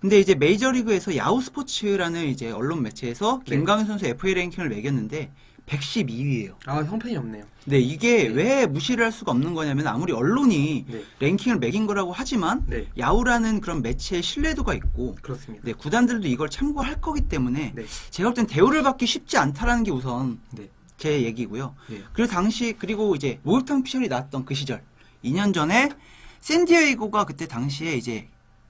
근데 이제 메이저리그에서 야후 스포츠라는 이제 언론 매체에서 네. 김광현 선수 FA 랭킹을 매겼는데 112위예요. 형편이 없네요. 네, 이게 네. 왜 무시를 할 수가 없는 거냐면 아무리 언론이 네. 랭킹을 매긴 거라고 하지만 네. 야후라는 그런 매체의 신뢰도가 있고 그렇습니다. 네, 구단들도 이걸 참고할 거기 때문에 네. 제가 볼 땐 대우를 받기 쉽지 않다라는 게 우선 네. 제 얘기고요. 네. 그리고 이제 목욕탕 피셜이 나왔던 그 시절 2년 전에 샌디에이고가 그때 당시에 이제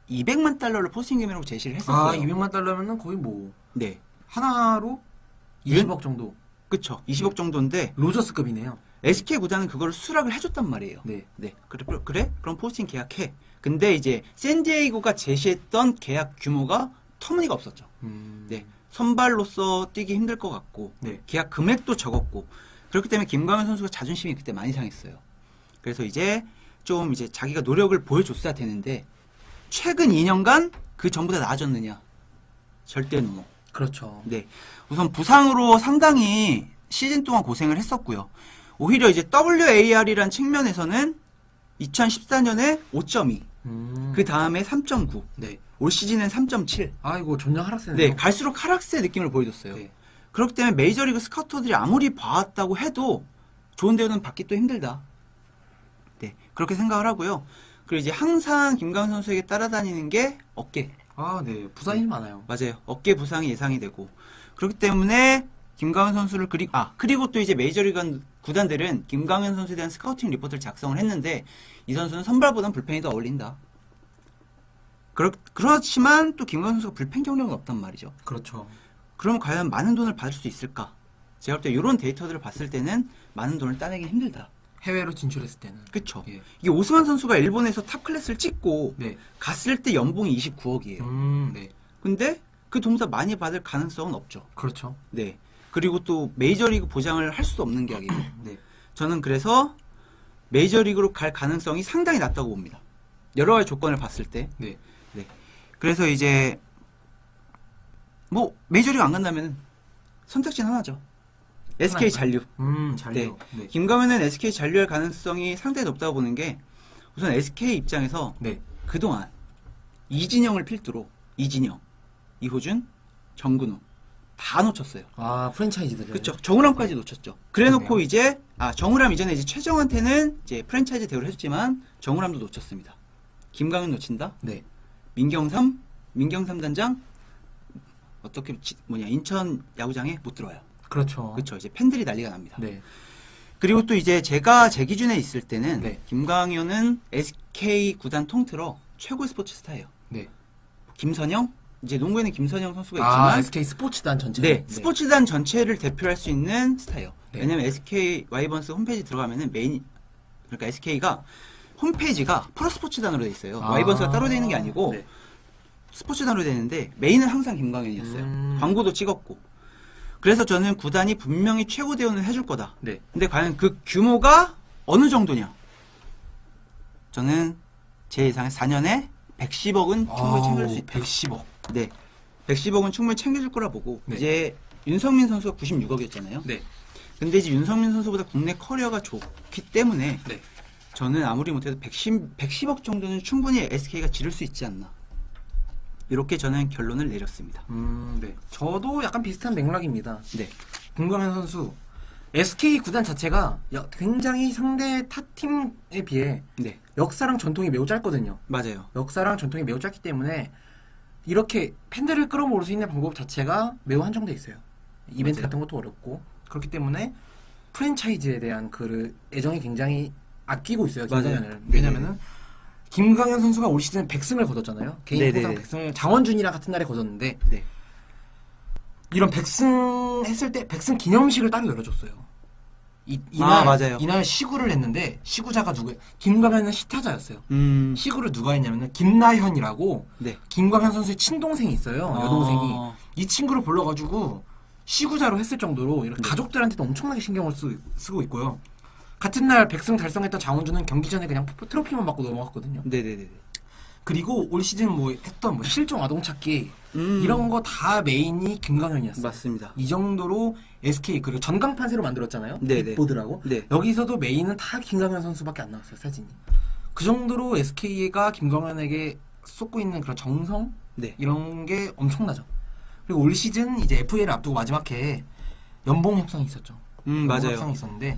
200만 달러를 포스팅 금액으로 제시를 했었어요. 200만 달러면은 거의 뭐 네, 하나로 20억 정도. 그쵸. 20억 정도인데 로저스급이네요. SK 구단은 그걸 수락을 해줬단 말이에요. 네. 네, 그래? 그럼 포스팅 계약해. 근데 이제 샌디에이고가 제시했던 계약 규모가 터무니가 없었죠. 네, 선발로서 뛰기 힘들 것 같고 네. 계약 금액도 적었고 그렇기 때문에 김광현 선수가 자존심이 그때 많이 상했어요. 그래서 이제 좀 이제 자기가 노력을 보여줬어야 되는데 최근 2년간 그 전보다 나아졌느냐? 절대 노. 그렇죠. 네, 우선 부상으로 상당히 시즌 동안 고생을 했었고요. 오히려 이제 WAR이란 측면에서는 2014년에 5.2, 그 다음에 3.9, 네. 올 시즌엔 3.7. 이거 전량 하락세네요. 네, 갈수록 하락세 느낌을 보여줬어요. 네. 그렇기 때문에 메이저리그 스카우터들이 아무리 봐왔다고 해도 좋은 대우는 받기 또 힘들다. 네, 그렇게 생각을 하고요. 그리고 이제 항상 김광현 선수에게 따라다니는 게 어깨. 네. 부상이 많아요. 맞아요. 어깨 부상이 예상이 되고. 그렇기 때문에 김광현 선수를 그리고 또 이제 메이저리그 구단들은 김광현 선수에 대한 스카우팅 리포트를 작성을 했는데 이 선수는 선발보단 불펜이 더 어울린다. 그렇지만 또 김광현 선수가 불펜 경력은 없단 말이죠. 그렇죠. 그러면 과연 많은 돈을 받을 수 있을까? 제가 볼 때 이런 데이터들을 봤을 때는 많은 돈을 따내기 힘들다. 해외로 진출했을 때는. 그쵸? 예. 이게 오스만 선수가 일본에서 탑 클래스를 찍고 네. 갔을 때 연봉이 29억이에요. 네. 근데 그 돈보다 많이 받을 가능성은 없죠. 그렇죠. 네. 그리고 또 메이저리그 보장을 할 수도 없는 계약이에요. 네. 저는 그래서 메이저리그로 갈 가능성이 상당히 낮다고 봅니다. 여러 가지 조건을 봤을 때. 네. 그래서 이제 뭐 메이저리그 안 간다면 선택지는 하나죠. SK 잔류. 잔류. 네. 김광현은 SK 잔류할 가능성이 상당히 높다고 보는 게 우선 SK 입장에서 네. 그동안 이진영을 필두로 이진영, 이호준, 정근우 다 놓쳤어요. 프랜차이즈들. 그렇죠. 정우람까지 놓쳤죠. 그래놓고 그러네요. 이제 정우람 이전에 이제 최정한테는 이제 프랜차이즈 대우를 했지만 정우람도 놓쳤습니다. 김광현 놓친다. 네. 민경삼 단장 어떻게 인천 야구장에 못 들어와요. 그렇죠. 그렇죠. 이제 팬들이 난리가 납니다. 네. 그리고 또 이제 제가 제 기준에 있을 때는 네. 김광현은 SK 구단 통틀어 최고의 스포츠 스타예요. 네. 김선영 이제 농구에는 김선영 선수가 있지만 SK 스포츠단 전체. 네, 스포츠단 전체를 대표할 수 있는 스타예요. 네. 왜냐면 SK 와이번스 홈페이지 들어가면은 그러니까 SK가 홈페이지가 프로스포츠단으로 돼 있어요. 와이번스가 따로 돼 있는 게 아니고 네. 스포츠단으로 돼 있는데 메인은 항상 김광현이었어요. 광고도 찍었고. 그래서 저는 구단이 분명히 최고 대우는 해줄 거다. 네. 근데 과연 그 규모가 어느 정도냐? 저는 제 예상에 4년에 110억은 충분히 챙길 수 있다. 110억. 네. 110억은 충분히 챙겨줄 거라 보고 네. 이제 윤성민 선수가 96억이었잖아요. 네. 근데 이제 윤성민 선수보다 국내 커리어가 좋기 때문에 네. 저는 아무리 못해도 110억 정도는 충분히 SK가 지를 수 있지 않나. 이렇게 저는 결론을 내렸습니다. 네. 저도 약간 비슷한 맥락입니다. 네. 김광현 선수 SK 구단 자체가 굉장히 상대 타팀에 비해 네. 역사랑 전통이 매우 짧거든요. 맞아요. 역사랑 전통이 매우 짧기 때문에 이렇게 팬들을 끌어모을 수 있는 방법 자체가 매우 한정돼 있어요. 이벤트 맞아요. 같은 것도 어렵고 그렇기 때문에 프랜차이즈에 대한 그 애정이 굉장히 아끼고 있어요. 김광현을. 맞아요. 왜냐면은 김광현 선수가 올 시즌 100승을 거뒀잖아요. 개인 네네네. 통산 100승을 장원준이랑 같은 날에 거뒀는데 네. 이런 100승 했을 때 100승 기념식을 따로 열어줬어요. 아, 맞아요. 이날 시구를 했는데 시구자가 누구예요? 김광현은 시타자였어요. 음. 시구를 누가 했냐면은 김나현이라고 네. 김광현 선수의 친동생이 있어요. 여동생이. 어. 이 친구를 불러가지고 시구자로 했을 정도로 이렇게 네. 가족들한테도 엄청나게 신경을 쓰고 있고요. 같은 날 100승 달성했던 장원준은 경기 전에 그냥 트로피만 받고 넘어갔거든요. 네네네. 그리고 올 시즌 뭐 했던 뭐 실종 아동찾기 이런 거 다 메인이 김광현이었어요. 맞습니다. 이 정도로 SK 그리고 전광판 새로 만들었잖아요. 네네. 빅보드라고. 네. 여기서도 메인은 다 김광현 선수밖에 안 나왔어요. 사진이. 그 정도로 SK가 김광현에게 쏟고 있는 그런 정성 네. 이런 게 엄청나죠. 그리고 올 시즌 이제 FA를 앞두고 마지막 해에 연봉 협상이 있었죠. 연봉 맞아요. 협상이 있었는데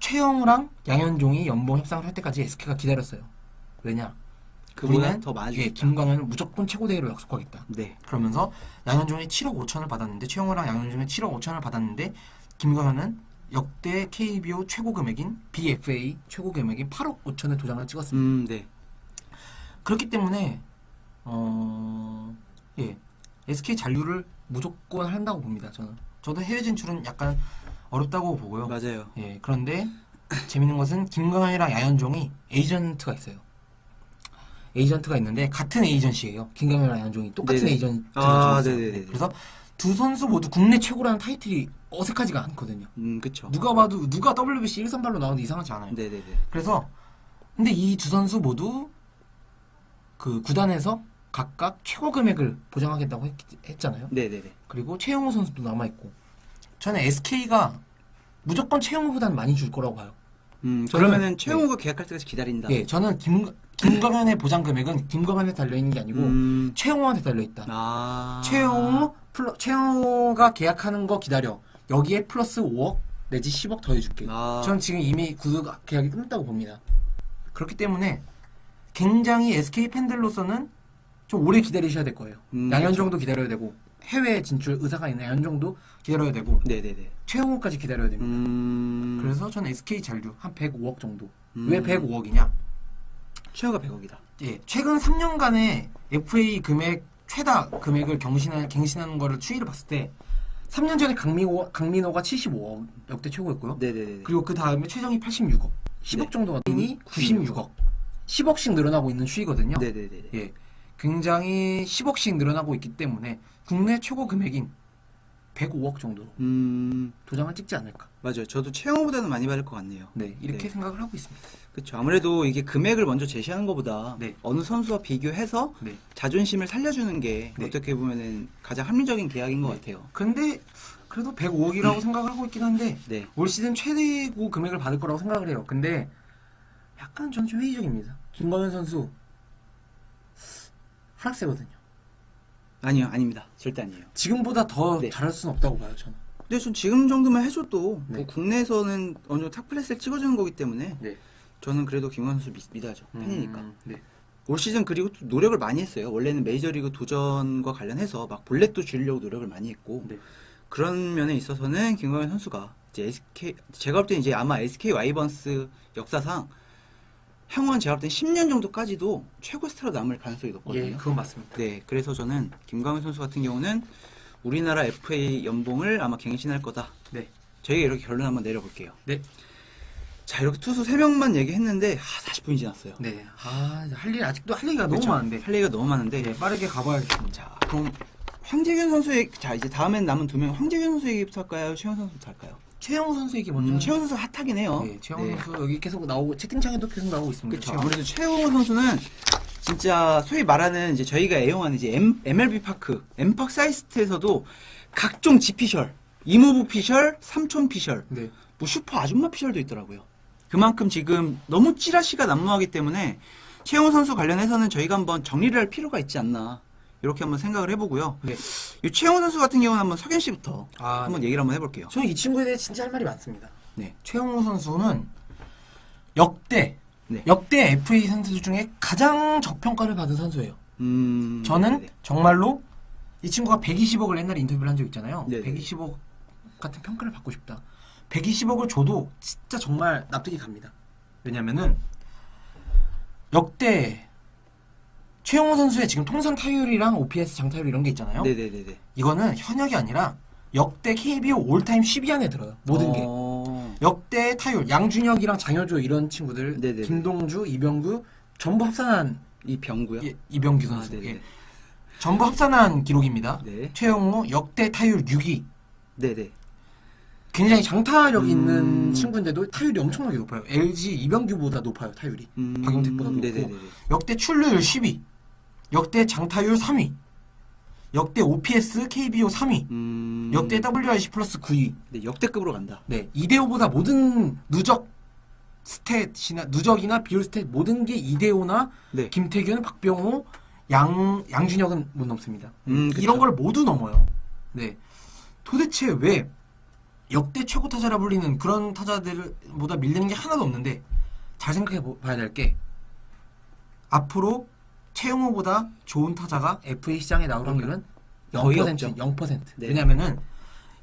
최영우랑 양현종이 연봉 협상을 할 때까지 SK가 기다렸어요. 왜냐? 그보다 우리는 더 많아지겠다. 예, 김광현을 무조건 최고 대회로 약속하겠다. 네. 그러면서 양현종이 7억 5천을 받았는데 최영우랑 양현종이 7억 5천을 받았는데 김광현은 역대 KBO 최고 금액인 BFA 최고 금액인 8억 5천의 도장을 찍었습니다. 네. 그렇기 때문에 예, SK 잔류를 무조건 한다고 봅니다. 저도 해외 진출은 약간 어렵다고 보고요. 맞아요. 예, 그런데 재밌는 것은 김광현이랑 양현종이 에이전트가 있어요. 에이전트가 있는데 같은 에이전시예요. 김광현이랑 양현종이 똑같은 네네. 에이전트가 아, 있어요. 네네네. 그래서 두 선수 모두 국내 최고라는 타이틀이 어색하지가 않거든요. 그쵸. 누가 봐도 누가 WBC 1선발로 나와도 이상하지 않아요. 네네네. 그래서 근데 이 두 선수 모두 그 구단에서 각각 최고 금액을 보장하겠다고 했잖아요. 네네네. 그리고 최영우 선수도 남아있고 저는 SK가 무조건 최영우보다는 많이 줄 거라고 봐요. 그러면은 최용호가 계약할 때까지 기다린다. 예, 저는 김광현의 보장 금액은 김광현에 달려있는 게 아니고 최영우한테 달려있다. 아. 최영우가 계약하는 거 기다려. 여기에 플러스 5억 내지 10억 더 해줄게. 아. 전 지금 이미 구두 계약이 끝났다고 봅니다. 그렇기 때문에 굉장히 SK 팬들로서는 좀 오래 기다리셔야 될 거예요. 양현종도 기다려야 되고 해외 진출 의사가 있는 양현종도 기다려야 되고 네네네. 최영우까지 기다려야 됩니다. 그래서 그래서 저는 SK 잔류 한 105억 정도. 왜 105억이냐? 최호가 100억이다. 예, 최근 3년간의 FA 금액 최다 금액을 갱신하는 거를 추이를 봤을 때 3년 전에 강민호가 75억 역대 최고였고요. 네네네. 그리고 그 다음에 최정이 86억, 10억 네. 정도가 이 96억, 10억씩 늘어나고 있는 추이거든요. 네네네. 예, 굉장히 10억씩 늘어나고 있기 때문에 국내 최고 금액인 105억 정도로 도장을 찍지 않을까. 맞아요. 저도 최영호보다는 많이 받을 것 같네요. 네, 이렇게 네. 생각을 하고 있습니다. 그렇죠. 아무래도 이게 금액을 먼저 제시하는 것보다 네. 어느 선수와 비교해서 네. 자존심을 살려주는 게 네. 어떻게 보면은 가장 합리적인 계약인 것 같아요. 근데 그래도 105억이라고 생각을 하고 있긴 한데 네. 올 시즌 최고 금액을 받을 거라고 생각을 해요. 근데 약간 저는 좀 회의적입니다. 김광현 선수 하락세거든요. 아니요, 아닙니다. 절대 아니에요. 지금보다 더 네. 잘할 수는 없다고 봐요, 저는. 근데 전 지금 정도만 해줘도 네. 뭐 국내에서는 어느 정도 탑클래스를 찍어주는 거기 때문에 네. 저는 그래도 김광현 선수 믿어야죠. 팬이니까. 네. 올 시즌 그리고 또 노력을 많이 했어요. 원래는 메이저리그 도전과 관련해서 막 볼넷도 주려고 노력을 많이 했고 네. 그런 면에 있어서는 김광현 선수가 이제 제가 볼 때는 이제 아마 SK 와이번스 역사상 향후한 제가 볼 때는 10년 정도까지도 최고 스타로 남을 가능성이 높거든요. 예, 그건 맞습니다. 네, 그래서 저는 김광현 선수 같은 경우는 우리나라 FA 연봉을 아마 갱신할 거다. 네. 저희가 이렇게 결론 한번 내려볼게요. 네. 자, 이렇게 투수 3명만 얘기했는데 40분이 지났어요. 네. 아, 아직도 할 얘기가 그렇죠? 너무 많은데. 할 얘기가 너무 많은데 네, 빠르게 가봐야겠습니다. 자, 그럼 황재균 선수의 자 이제 다음엔 남은 2명 황재균 선수 얘기부터 할까요? 최영 선수부터 할까요? 최영우 선수 얘기 먼저. 최영우 선수 핫하긴 해요. 네, 최영우 네. 선수 여기 계속 나오고 채팅창에도 계속 나오고 있습니다. 그렇죠. 아무래도 최영우 선수는 진짜 소위 말하는 이제 저희가 애용하는 이제 MLB 파크, 엠팍 사이스트에서도 각종 지피셜, 이모부 피셜, 삼촌 피셜, 네. 뭐 슈퍼 아줌마 피셜도 있더라고요. 그만큼 지금 너무 찌라시가 난무하기 때문에 최영우 선수 관련해서는 저희가 한번 정리를 할 필요가 있지 않나 이렇게 한번 생각을 해보고요. 네. 이 최영우 선수 같은 경우는 한번 석현 씨부터 아, 한번 네. 얘기를 한번 해볼게요. 저는 이 친구에 대해 진짜 할 말이 많습니다. 네. 최영우 선수는 역대 네. FA 선수들 중에 가장 저평가를 받은 선수예요. 저는 네네. 정말로 이 친구가 120억을 옛날에 인터뷰를 한 적 있잖아요. 네네. 120억 같은 평가를 받고 싶다. 120억을 줘도 진짜 정말 납득이 갑니다. 왜냐면은 역대 최영호 선수의 지금 통산 타율이랑 OPS 장타율 이런 게 있잖아요. 네네네네. 이거는 현역이 아니라 역대 KBO 올타임 10위 안에 들어요. 모든 게. 역대 타율, 양준혁이랑 장효조 이런 친구들, 네네네. 김동주, 이병규 전부 합산한 이병구요? 이병규 선수. 네네. 예. 전부 합산한 기록입니다. 네. 최영호 역대 타율 6위. 네네. 굉장히 장타력 있는 친구인데도 타율이 엄청나게 높아요. LG 이병규보다 높아요, 타율이. 박용택보다 높고. 네네네. 역대 출루율 10위. 역대 장타율 3위. 역대 OPS KBO 3위. 역대 WRC 플러스 9위. 네, 역대급으로 간다. 네, 이대호보다 모든 누적 스탯이나 누적이나 비율 스탯 모든 게 이대호나 네. 김태균, 박병호, 양준혁은 못 넘습니다. 그쵸. 이런 걸 모두 넘어요. 네, 도대체 왜 역대 최고 타자라 불리는 그런 타자들보다 밀리는 게 하나도 없는데 잘 생각해 봐야 될 게 앞으로 최영호보다 좋은 타자가 FA 시장에 나올 확률은 거의 0%, 없죠. 0%. 네. 왜냐면은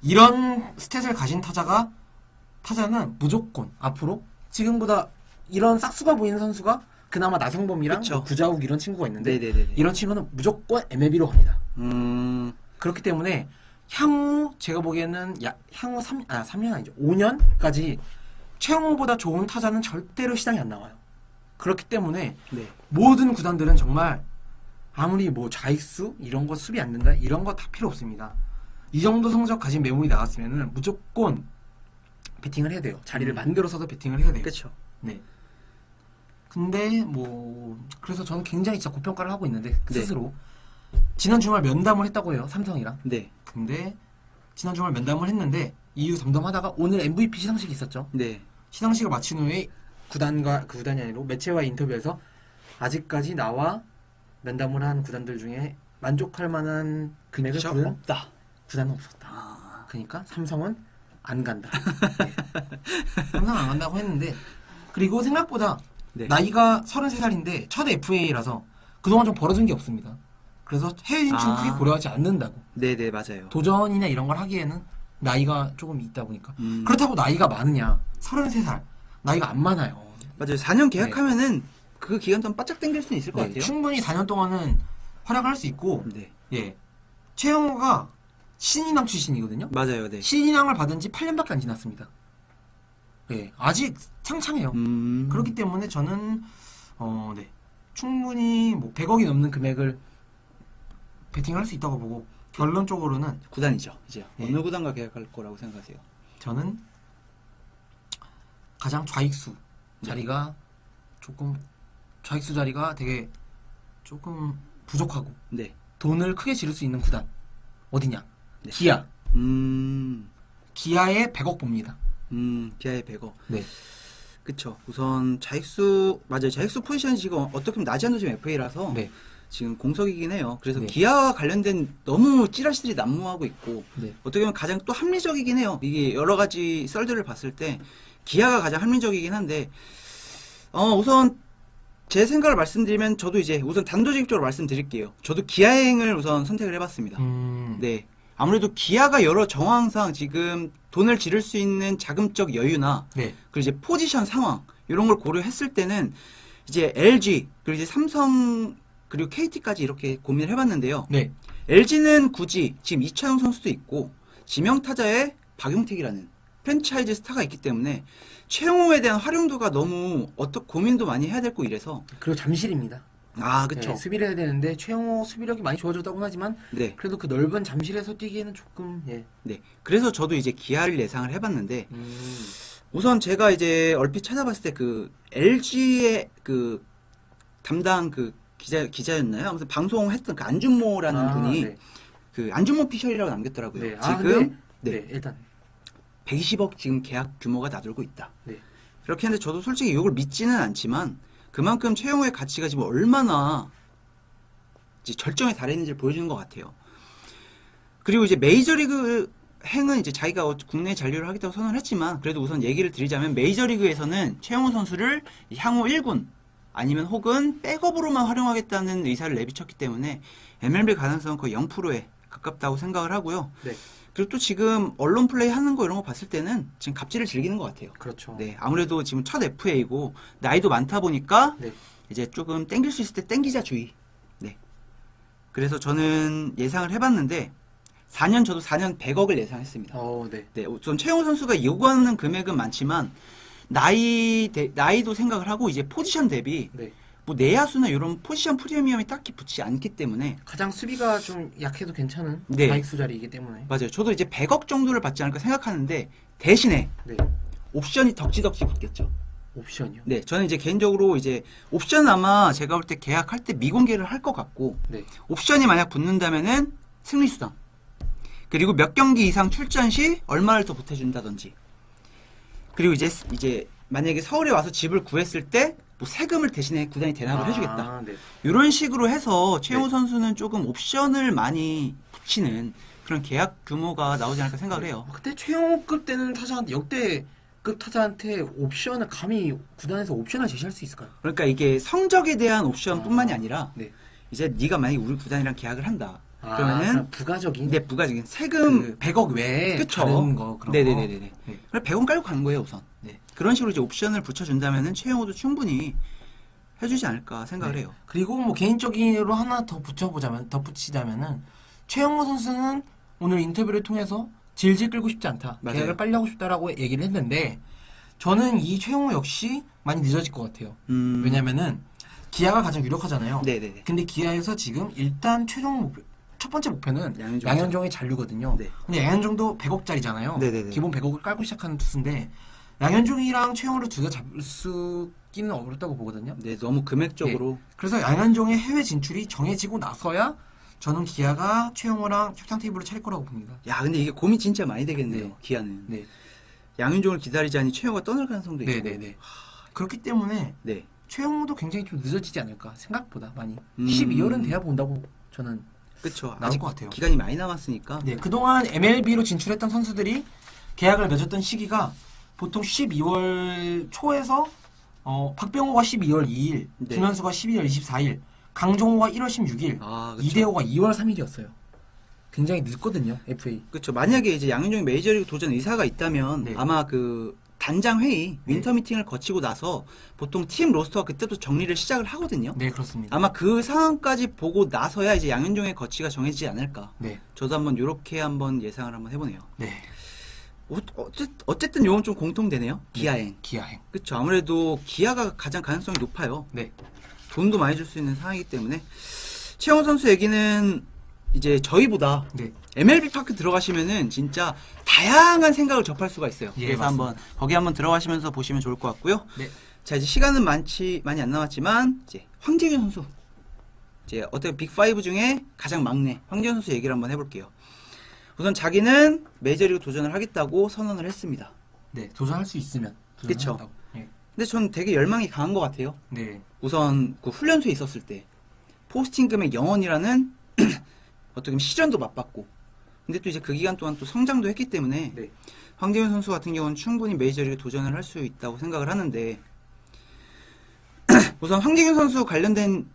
이런 스탯을 가진 타자는 무조건 앞으로 지금보다 이런 싹수가 보이는 선수가 그나마 나성범이랑 그쵸. 구자욱 이런 친구가 있는데 네네네. 이런 친구는 무조건 MLB로 갑니다. 음. 그렇기 때문에 향후 제가 보기에는 향후 3년 아니죠. 5년까지 최영호보다 좋은 타자는 절대로 시장에 안 나와요. 그렇기 때문에 네. 모든 구단들은 정말 아무리 뭐 좌익수 이런 거 수비 안 된다 이런 거 다 필요 없습니다. 이 정도 성적 가진 매물이 나왔으면은 무조건 배팅을 해야 돼요. 자리를 만들어서도 배팅을 해야 돼요. 그쵸. 네. 근데 뭐 그래서 저는 굉장히 진짜 고평가를 하고 있는데 네. 스스로 지난 주말 면담을 했다고 해요. 삼성이랑. 네. 근데 지난 주말 면담을 했는데 이후 덤덤하다가 오늘 MVP 시상식이 있었죠. 네. 시상식을 마친 후에 구단이 아니고 매체와 인터뷰에서 아직까지 나와 면담을 한 구단들 중에 만족할 만한 금액을 그쵸? 부른 없다. 구단은 없었다. 아. 그러니까 삼성은 안 간다. 네. 삼성은 안 간다고 했는데 그리고 생각보다 네. 나이가 33살인데 첫 FA라서 그동안 좀 벌어진 게 없습니다. 그래서 해외 진출은 아. 크게 고려하지 않는다고. 네네, 맞아요. 도전이나 이런 걸 하기에는 나이가 조금 있다 보니까. 음. 그렇다고 나이가 많으냐. 33살. 나이가 안 많아요. 맞아요. 4년 계약하면은 그 기간 동안 바짝 당길 수는 있을 것 네, 같아요. 충분히 4년 동안은 활약을 할 수 있고 네. 예. 최영호가 신인왕 출신이거든요. 맞아요. 네. 신인왕을 받은 지 8년밖에 안 지났습니다. 예. 아직 창창해요. 그렇기 때문에 저는 네. 충분히 뭐 100억이 넘는 금액을 베팅할 수 있다고 보고 결론적으로는 구단이죠. 이제 예. 어느 구단과 계약할 거라고 생각하세요? 저는 가장 좌익수 자리가 좌익수 자리가 되게 조금 부족하고 네. 돈을 크게 지를 수 있는 구단 어디냐? 네. 기아. 음. 기아에 100억 봅니다. 기아의 100억. 네. 그쵸. 우선 좌익수, 맞아요. 좌익수 포지션이 지금 어떻게 보면 낮지 않은 지금 FA라서 네. 지금 공석이긴 해요. 그래서 네. 기아와 관련된 너무 찌라시들이 난무하고 있고 네. 어떻게 보면 가장 또 합리적이긴 해요. 이게 여러 가지 썰들을 봤을 때 기아가 가장 합리적이긴 한데 우선 제 생각을 말씀드리면 저도 이제 우선 단도직입적으로 말씀드릴게요. 저도 기아행을 우선 선택을 해봤습니다. 네. 아무래도 기아가 여러 정황상 지금 돈을 지를 수 있는 자금적 여유나 네. 그리고 이제 포지션 상황 이런 걸 고려했을 때는 이제 LG 그리고 이제 삼성 그리고 KT까지 이렇게 고민을 해봤는데요. 네. LG는 굳이 지금 이차영 선수도 있고 지명 타자에 박용택이라는 프랜차이즈 스타가 있기 때문에 최영호에 대한 활용도가 너무 고민도 많이 해야 될 거 이래서 그리고 잠실입니다. 아, 그쵸. 네, 수비를 해야 되는데 최영호 수비력이 많이 좋아졌다고 하지만 네. 그래도 그 넓은 잠실에서 뛰기에는 조금 네. 그래서 저도 이제 기아를 예상을 해봤는데, 우선 제가 이제 얼핏 찾아봤을 때 그 LG의 그 담당 그 기자였나요? 아무튼 방송했던 그 안준모라는 분이 네. 그 안준모 피셜이라고 남겼더라고요. 네. 지금 네, 일단 120억 지금 계약 규모가 나돌고 있다. 네. 그렇게 했는데 저도 솔직히 이걸 믿지는 않지만 그만큼 최영호의 가치가 지금 얼마나 이제 절정에 달했는지를 보여주는 것 같아요. 그리고 이제 메이저리그 행은 이제 자기가 국내에 잔류를 하겠다고 선언을 했지만 그래도 우선 얘기를 드리자면 메이저리그에서는 최영호 선수를 향후 1군 아니면 혹은 백업으로만 활용하겠다는 의사를 내비쳤기 때문에 MLB 가능성은 거의 0%에 가깝다고 생각을 하고요. 네. 그리고 또 지금 언론 플레이 하는 거 이런 거 봤을 때는 지금 갑질을 즐기는 것 같아요. 그렇죠. 네, 아무래도 지금 첫 FA이고 나이도 많다 보니까 네. 이제 조금 땡길 수 있을 때 땡기자 주의. 네. 그래서 저는 예상을 해봤는데 4년 저도 4년 100억을 예상했습니다. 네. 네, 우선 최영호 선수가 요구하는 금액은 많지만 나이도 생각을 하고 이제 포지션 대비 네. 뭐 내야수나 이런 포지션 프리미엄이 딱히 붙지 않기 때문에 가장 수비가 좀 약해도 괜찮은 네. 좌익수 자리이기 때문에. 맞아요. 저도 이제 100억 정도를 받지 않을까 생각하는데 대신에 네. 옵션이 덕지덕지 붙겠죠. 옵션이요. 네, 저는 이제 개인적으로 이제 옵션은 아마 제가 볼 때 계약할 때 미공개를 할 것 같고 네. 옵션이 만약 붙는다면은 승리수당 그리고 몇 경기 이상 출전 시 얼마를 더 보태준다든지 그리고 이제 만약에 서울에 와서 집을 구했을 때 뭐 세금을 대신에 구단이 대납을 해주겠다 네. 이런 식으로 해서 최영호 네. 선수는 조금 옵션을 많이 붙이는 그런 계약 규모가 나오지 않을까 생각을 해요. 그때 최영호급 때는 타자한테 역대급 타자한테 옵션을 감히 구단에서 옵션을 제시할 수 있을까요? 그러니까 이게 성적에 대한 옵션뿐만이 아니라 네. 이제 네가 만약에 우리 구단이랑 계약을 한다. 그러면은 부가적인 네, 부가적인 세금 그 100억 외에 그쵸. 다른 거 그런 네네네네. 거. 네. 그래 100원 깔고 가는 거예요 우선. 네. 그런 식으로 이제 옵션을 붙여준다면은 최영호도 충분히 해주지 않을까 생각을 네. 해요. 그리고 뭐 개인적으로 하나 더 덧붙이자면은 최영호 선수는 오늘 인터뷰를 통해서 질질 끌고 싶지 않다. 맞아요. 계약을 빨리 하고 싶다라고 얘기를 했는데 저는 이 최영호 역시 많이 늦어질 것 같아요. 왜냐면은 기아가 가장 유력하잖아요. 네네네. 근데 기아에서 지금 일단 최종 목표 첫 번째 목표는 양현종 양현종의 잔류거든요. 네. 근데 양현종도 100억짜리잖아요. 네네네. 기본 100억을 깔고 시작하는 투수인데 양현종이랑 최영호를 둘 다 잡을 수 있기는 어렵다고 보거든요. 네, 너무 금액적으로 그래서 양현종의 해외 진출이 정해지고 나서야 저는 기아가 최영호랑 협상 테이블을 차릴 거라고 봅니다. 야 근데 이게 고민 진짜 많이 되겠네요. 네. 기아는 네. 양윤종을 기다리자니 최영호가 떠날 가능성도 있고. 네네네. 그렇기 때문에 네. 최영호도 굉장히 좀 늦어지지 않을까 생각보다 많이 嗯 12월은 돼야 본다고 저는 그쵸. 나올 아직 것 같아요. 기간이 많이 남았으니까. 네, 그동안 MLB로 진출했던 선수들이 계약을 맺었던 시기가 보통 12월 초에서 박병호가 12월 2일, 네. 김현수가 12월 24일, 강정호가 1월 16일, 아, 그쵸. 이대호가 2월 3일이었어요. 굉장히 늦거든요, FA. 그쵸. 만약에 이제 양윤종이 메이저리그 도전 의사가 있다면 네. 아마 그 단장 회의, 네. 윈터 미팅을 거치고 나서 보통 팀 로스터가 그때부터 정리를 시작을 하거든요. 네, 그렇습니다. 아마 그 상황까지 보고 나서야 이제 양윤종의 거치가 정해지지 않을까. 네, 저도 한번 요렇게 한번 예상을 한번 해보네요. 네. 어쨌든 요건 좀 공통되네요. 기아행. 기아행. 그쵸. 아무래도 기아가 가장 가능성이 높아요. 네, 돈도 많이 줄 수 있는 상황이기 때문에. 최영호 선수 얘기는 이제 저희보다 네. MLB 파크 들어가시면은 진짜 다양한 생각을 접할 수가 있어요. 예, 그래서 맞습니다. 한번 거기 한번 들어가시면서 보시면 좋을 것 같고요. 네. 자, 이제 시간은 많이 안 남았지만 이제 황재균 선수. 이제 어떻게 빅5 중에 가장 막내 황재균 선수 얘기를 한번 해볼게요. 우선 자기는 메이저리그 도전을 하겠다고 선언을 했습니다. 네, 도전할 수 있으면. 그쵸. 도전한다고. 네. 근데 전 되게 열망이 강한 것 같아요. 네. 우선 그 훈련소에 있었을 때 포스팅 금액 0원이라는 어떻게 보면 시련도 맛봤고 근데 또 이제 그 기간 동안 또 성장도 했기 때문에 네. 황재균 선수 같은 경우는 충분히 메이저리그 도전을 할 수 있다고 생각을 하는데 우선 황재균 선수 관련된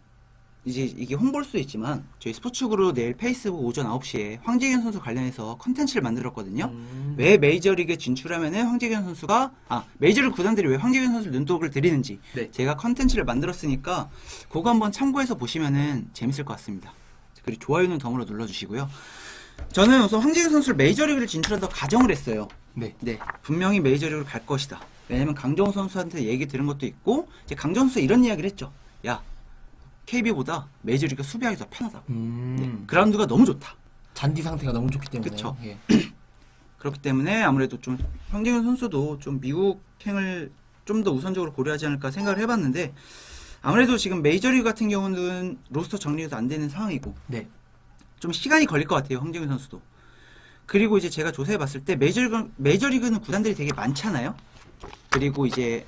이제 이게 홍보일 수도 있지만 저희 스포츠그룹 내일 페이스북 오전 9시에 황재균 선수 관련해서 컨텐츠를 만들었거든요. 왜 메이저리그에 진출하면은 황재균 선수가 메이저리그 구단들이 왜 황재균 선수 눈독을 들이는지 네. 제가 컨텐츠를 만들었으니까 그거 한번 참고해서 보시면은 재밌을 것 같습니다. 그리고 좋아요는 덤으로 눌러주시고요. 저는 우선 황재균 선수를 메이저리그를 진출한다고 가정을 했어요. 네. 네, 분명히 메이저리그를 갈 것이다. 왜냐면 강정호 선수한테 얘기 들은 것도 있고 이제 강정호 선수가 이런 이야기를 했죠. 야, KB보다 메이저리그가 수비하기 더 편하다. 그라운드가 너무 좋다. 잔디 상태가 너무 좋기 때문에. 그쵸. 예. 그렇기 때문에 아무래도 좀 황재균 선수도 좀 미국행을 좀 더 우선적으로 고려하지 않을까 생각을 해봤는데 아무래도 지금 메이저리그 같은 경우는 로스터 정리도 안 되는 상황이고 네. 좀 시간이 걸릴 것 같아요. 황재균 선수도. 그리고 이제 제가 조사해봤을 때 메이저리그는 구단들이 되게 많잖아요. 그리고 이제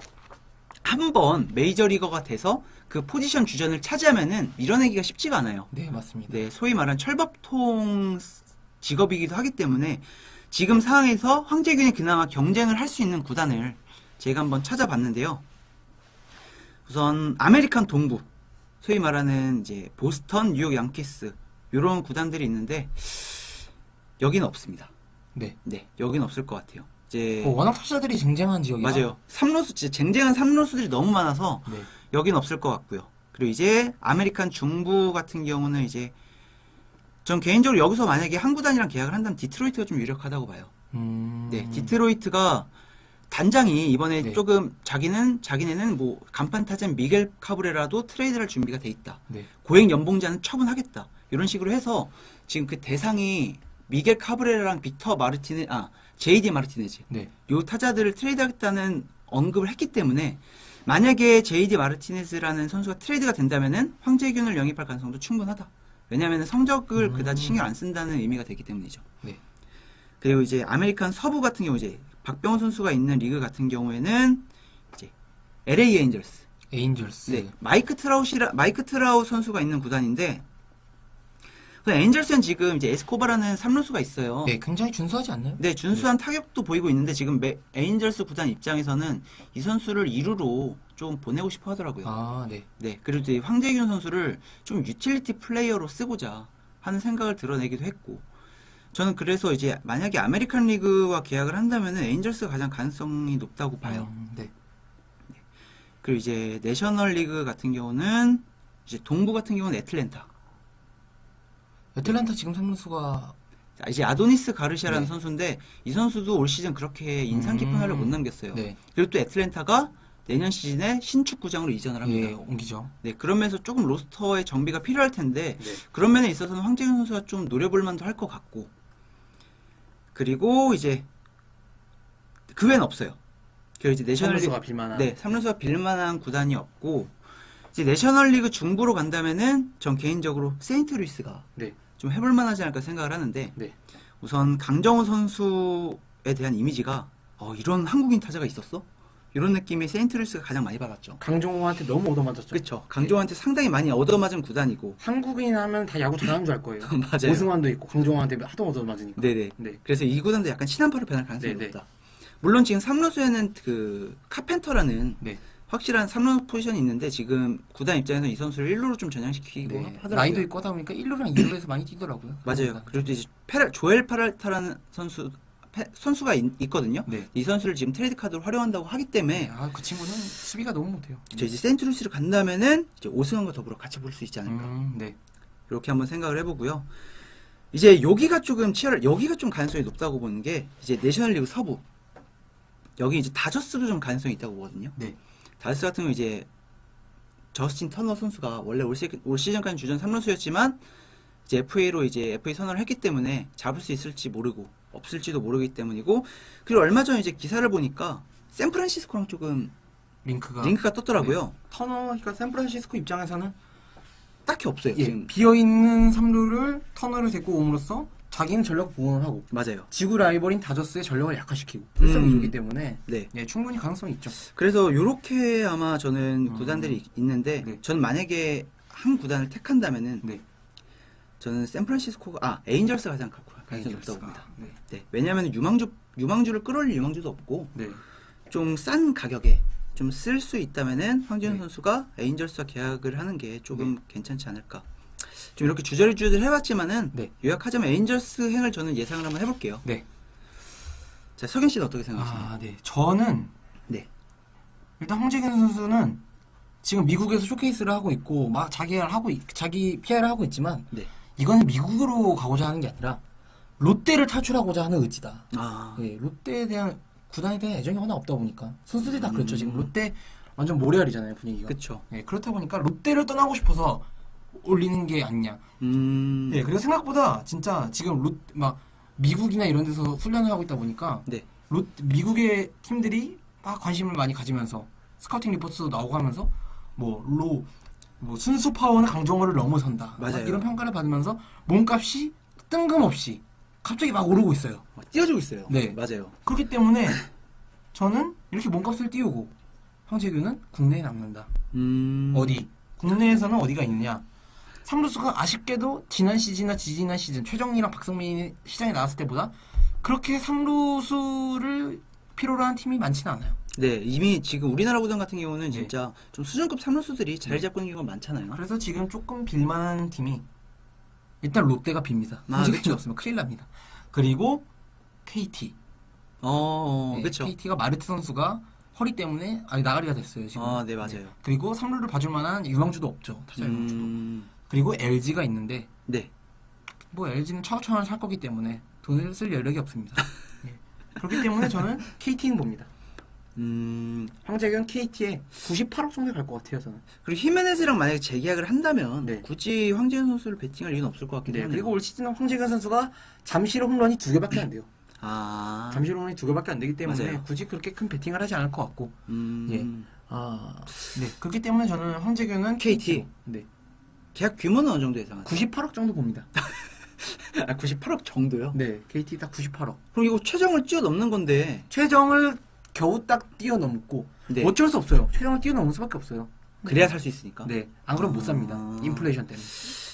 한번 메이저리거가 돼서 그 포지션 주전을 차지하면은 밀어내기가 쉽지가 않아요. 네, 맞습니다. 네, 소위 말하는 철밥통 직업이기도 하기 때문에 지금 상황에서 황재균이 그나마 경쟁을 할 수 있는 구단을 제가 한번 찾아봤는데요. 우선 아메리칸 동부, 소위 말하는 이제 보스턴, 뉴욕 양키스 이런 구단들이 있는데 여기는 없습니다. 네. 네, 여기는 없을 것 같아요. 이제 워낙 타자들이 쟁쟁한 지역이라. 맞아요. 3루수 진짜 쟁쟁한 3루수들이 너무 많아서 네. 여긴 없을 것 같고요. 그리고 이제 아메리칸 중부 같은 경우는 이제 전 개인적으로 여기서 만약에 한 구단이랑 계약을 한다면 디트로이트가 좀 유력하다고 봐요. 네, 디트로이트가 단장이 이번에 네. 조금 자기네는 뭐 간판 타자인 미겔 카브레라도 트레이드를 할 준비가 돼 있다. 네. 고액 연봉자는 처분하겠다. 이런 식으로 해서 지금 그 대상이 미겔 카브레라랑 JD 마르티네즈 네. 요 타자들을 트레이드하겠다는 언급을 했기 때문에 만약에 JD 마르티네즈라는 선수가 트레이드가 된다면은 황재균을 영입할 가능성도 충분하다. 왜냐하면 성적을 그다지 신경 안 쓴다는 의미가 되기 때문이죠. 네. 그리고 이제 아메리칸 서부 같은 경우 이제 박병호 선수가 있는 리그 같은 경우에는 이제 LA 에인절스. 에인절스. 네. 마이크 트라웃 선수가 있는 구단인데 그 에인절스는 지금 이제 에스코바라는 3루수가 있어요. 네, 굉장히 준수하지 않나요? 네, 준수한 타격도 보이고 있는데 지금 에인절스 구단 입장에서는 이 선수를 2루로 좀 보내고 싶어 하더라고요. 아, 네. 네, 그리고 이제 황재균 선수를 좀 유틸리티 플레이어로 쓰고자 하는 생각을 드러내기도 했고 저는 그래서 이제 만약에 아메리칸 리그와 계약을 한다면 에인절스가 가장 가능성이 높다고 봐요. 네. 그리고 이제 내셔널 리그 같은 경우는 이제 동부 같은 경우는 애틀랜타 지금 상무수가 자, 이제 아도니스 가르시아라는 네. 선수인데 이 선수도 올 시즌 그렇게 인상 깊은 활약을 못 남겼어요. 네. 그리고 또 애틀랜타가 내년 시즌에 신축구장으로 이전을 합니다. 예, 옮기죠. 네, 그러면서 조금 로스터의 정비가 필요할 텐데 네. 그런 면에 있어서는 황재균 선수가 좀 노려볼 만도 할 것 같고 그리고 이제 그 외엔 없어요. 그리고 이제 내셔널리그 삼루수가 빌만한. 네, 3루수가 빌만한 구단이 없고 이제 내셔널리그 중부로 간다면은 전 개인적으로 세인트루이스가 네. 좀 해볼 만하지 않을까 생각을 하는데 네. 우선 강정호 선수에 대한 이미지가 이런 한국인 타자가 있었어? 이런 느낌이 세인트루이스가 가장 많이 받았죠. 강정호한테 너무 얻어맞았죠. 그렇죠. 강정호한테 상당히 많이 얻어맞은 구단이고 한국인 하면 다 야구 잘하는 줄 알 거예요. 맞아요. 오승환도 있고 강정호한테 하도 얻어맞으니까. 네네. 네. 그래서 이 구단도 약간 친한파로 변할 가능성이 네네. 높다. 물론 지금 3루수에는 그 카펜터라는 네. 확실한 3루 포지션이 있는데 지금 구단 입장에서 이 선수를 1루로 좀 전향시키고 네. 하더라고요. 나이도 있고 하다 보니까 1루랑 2루에서 많이 뛰더라고요. 맞아요. 그리고 이제 조엘 파랄타라는 선수가 있거든요. 네. 이 선수를 지금 트레이드 카드로 활용한다고 하기 때문에 아, 그 친구는 수비가 너무 못해요. 이제 세인트루이스를 간다면은 이제 오승환과 더불어 같이 볼 수 있지 않을까. 네. 이렇게 한번 생각을 해보고요. 이제 여기가 좀 가능성이 높다고 보는 게 이제 내셔널리그 서부. 여기 이제 다저스도 좀 가능성이 있다고 보거든요. 네. 다저스 같은 경우 이제 저스틴 터너 선수가 원래 올 시즌까지 주전 3루수였지만 이제 FA로 이제 FA 선언을 했기 때문에 잡을 수 있을지 모르고 없을지도 모르기 때문이고 그리고 얼마 전에 이제 기사를 보니까 샌프란시스코랑 조금 링크가 떴더라고요. 터너가 샌프란시스코 입장에서는 딱히 없어요. 예, 지금 비어있는 3루를 터너를 데리고 옴으로써 자기는 전력 보온을 하고 맞아요. 지구 라이벌인 다저스의 전력을 약화시키고 필승이기 때문에 네. 예, 충분히 가능성이 있죠. 그래서 요렇게 아마 저는 구단들이 있는데 네. 저는 만약에 한 구단을 택한다면은 네. 저는 샌프란시스코가 에인절스가 가장 가능성이 높다고 에인절스가. 봅니다. 네. 네. 왜냐하면 유망주를 끌어올릴 유망주도 없고 네. 좀 싼 가격에 좀 쓸 수 있다면은 황재균 네. 선수가 에인절스와 계약을 하는 게 조금 괜찮지 않을까. 좀 이렇게 주저리 해봤지만은 네. 요약하자면 에인절스 행을 저는 예상을 한번 해볼게요. 네. 자, 석현 씨는 어떻게 생각하시나요? 아, 네. 저는 네. 일단 황재균 선수는 지금 미국에서 쇼케이스를 하고 있고 막 자기 PR을 하고 있지만 네. 이거는 미국으로 가고자 하는 게 아니라 롯데를 탈출하고자 하는 의지다. 아, 예, 롯데에 대한 구단에 대한 애정이 워낙 없다 보니까 선수들이 다 그렇죠. 지금 롯데 완전 모래알이잖아요 분위기가. 그쵸. 예, 그렇다 보니까 롯데를 떠나고 싶어서 올리는 게 아니냐. 예, 그리고 생각보다 진짜 지금 막 미국이나 이런 데서 훈련을 하고 있다 보니까 네. 미국의 팀들이 막 관심을 많이 가지면서 스카우팅 리포트도 나오고 하면서 뭐 순수 파워는 강정호를 넘어선다. 맞아요. 이런 평가를 받으면서 몸값이 뜬금없이 갑자기 막 오르고 있어요. 띄워주고 있어요. 네. 맞아요. 그렇기 때문에 저는 이렇게 몸값을 띄우고 황재균은 국내에 남는다. 어디? 국내에서는 어디가 있느냐? 삼루수가 아쉽게도 지난 시즌이나 지지난 시즌 최정리랑 박성민이 시장에 나왔을 때보다 그렇게 삼루수를 필요로 한 팀이 많지는 않아요. 네, 이미 지금 우리나라 구단 같은 경우는 진짜 좀 수준급 삼루수들이 자리 잡고 있는 경우가 많잖아요. 그래서 지금 조금 빌만한 팀이 일단 롯데가 빕니다. 황재균이 그쵸. 없으면 큰일 납니다. 그리고 KT. 네, 그렇죠. KT가 마르트 선수가 허리 때문에 나가리가 됐어요 지금. 네, 맞아요. 그리고 3루를 봐줄 만한 유망주도 없죠. 타자 유망주도. 그리고 LG가 있는데 네. 뭐 LG는 차우차우를 살 거기 때문에 돈을 쓸 여력이 없습니다. 예. 그렇기 때문에 저는 KT는 봅니다. 황재균 KT에 98억 정도 갈 것 같아요 저는. 그리고 히메네즈랑 만약에 재계약을 한다면 네. 굳이 황재균 선수를 배팅할 이유는 없을 것 같긴 해요. 그리고 올 시즌은 황재균 선수가 잠실 홈런이 2개밖에 안 돼요. 잠실 홈런이 2개밖에 안 되기 때문에 맞아요. 굳이 그렇게 큰 배팅을 하지 않을 것 같고. 예. 네. 그렇기 때문에 저는 황재균은 KT. 네. 계약 규모는 어느 정도 예상하세요? 98억 정도 봅니다. 98억 정도요? 네. KT 딱 98억. 그럼 이거 최정을 뛰어넘는 건데. 최정을 겨우 딱 뛰어넘고 네. 어쩔 수 없어요. 최정을 뛰어넘을 수밖에 없어요. 그래야 살 수 있으니까. 네. 안 그러면 못 삽니다. 인플레이션 때문에.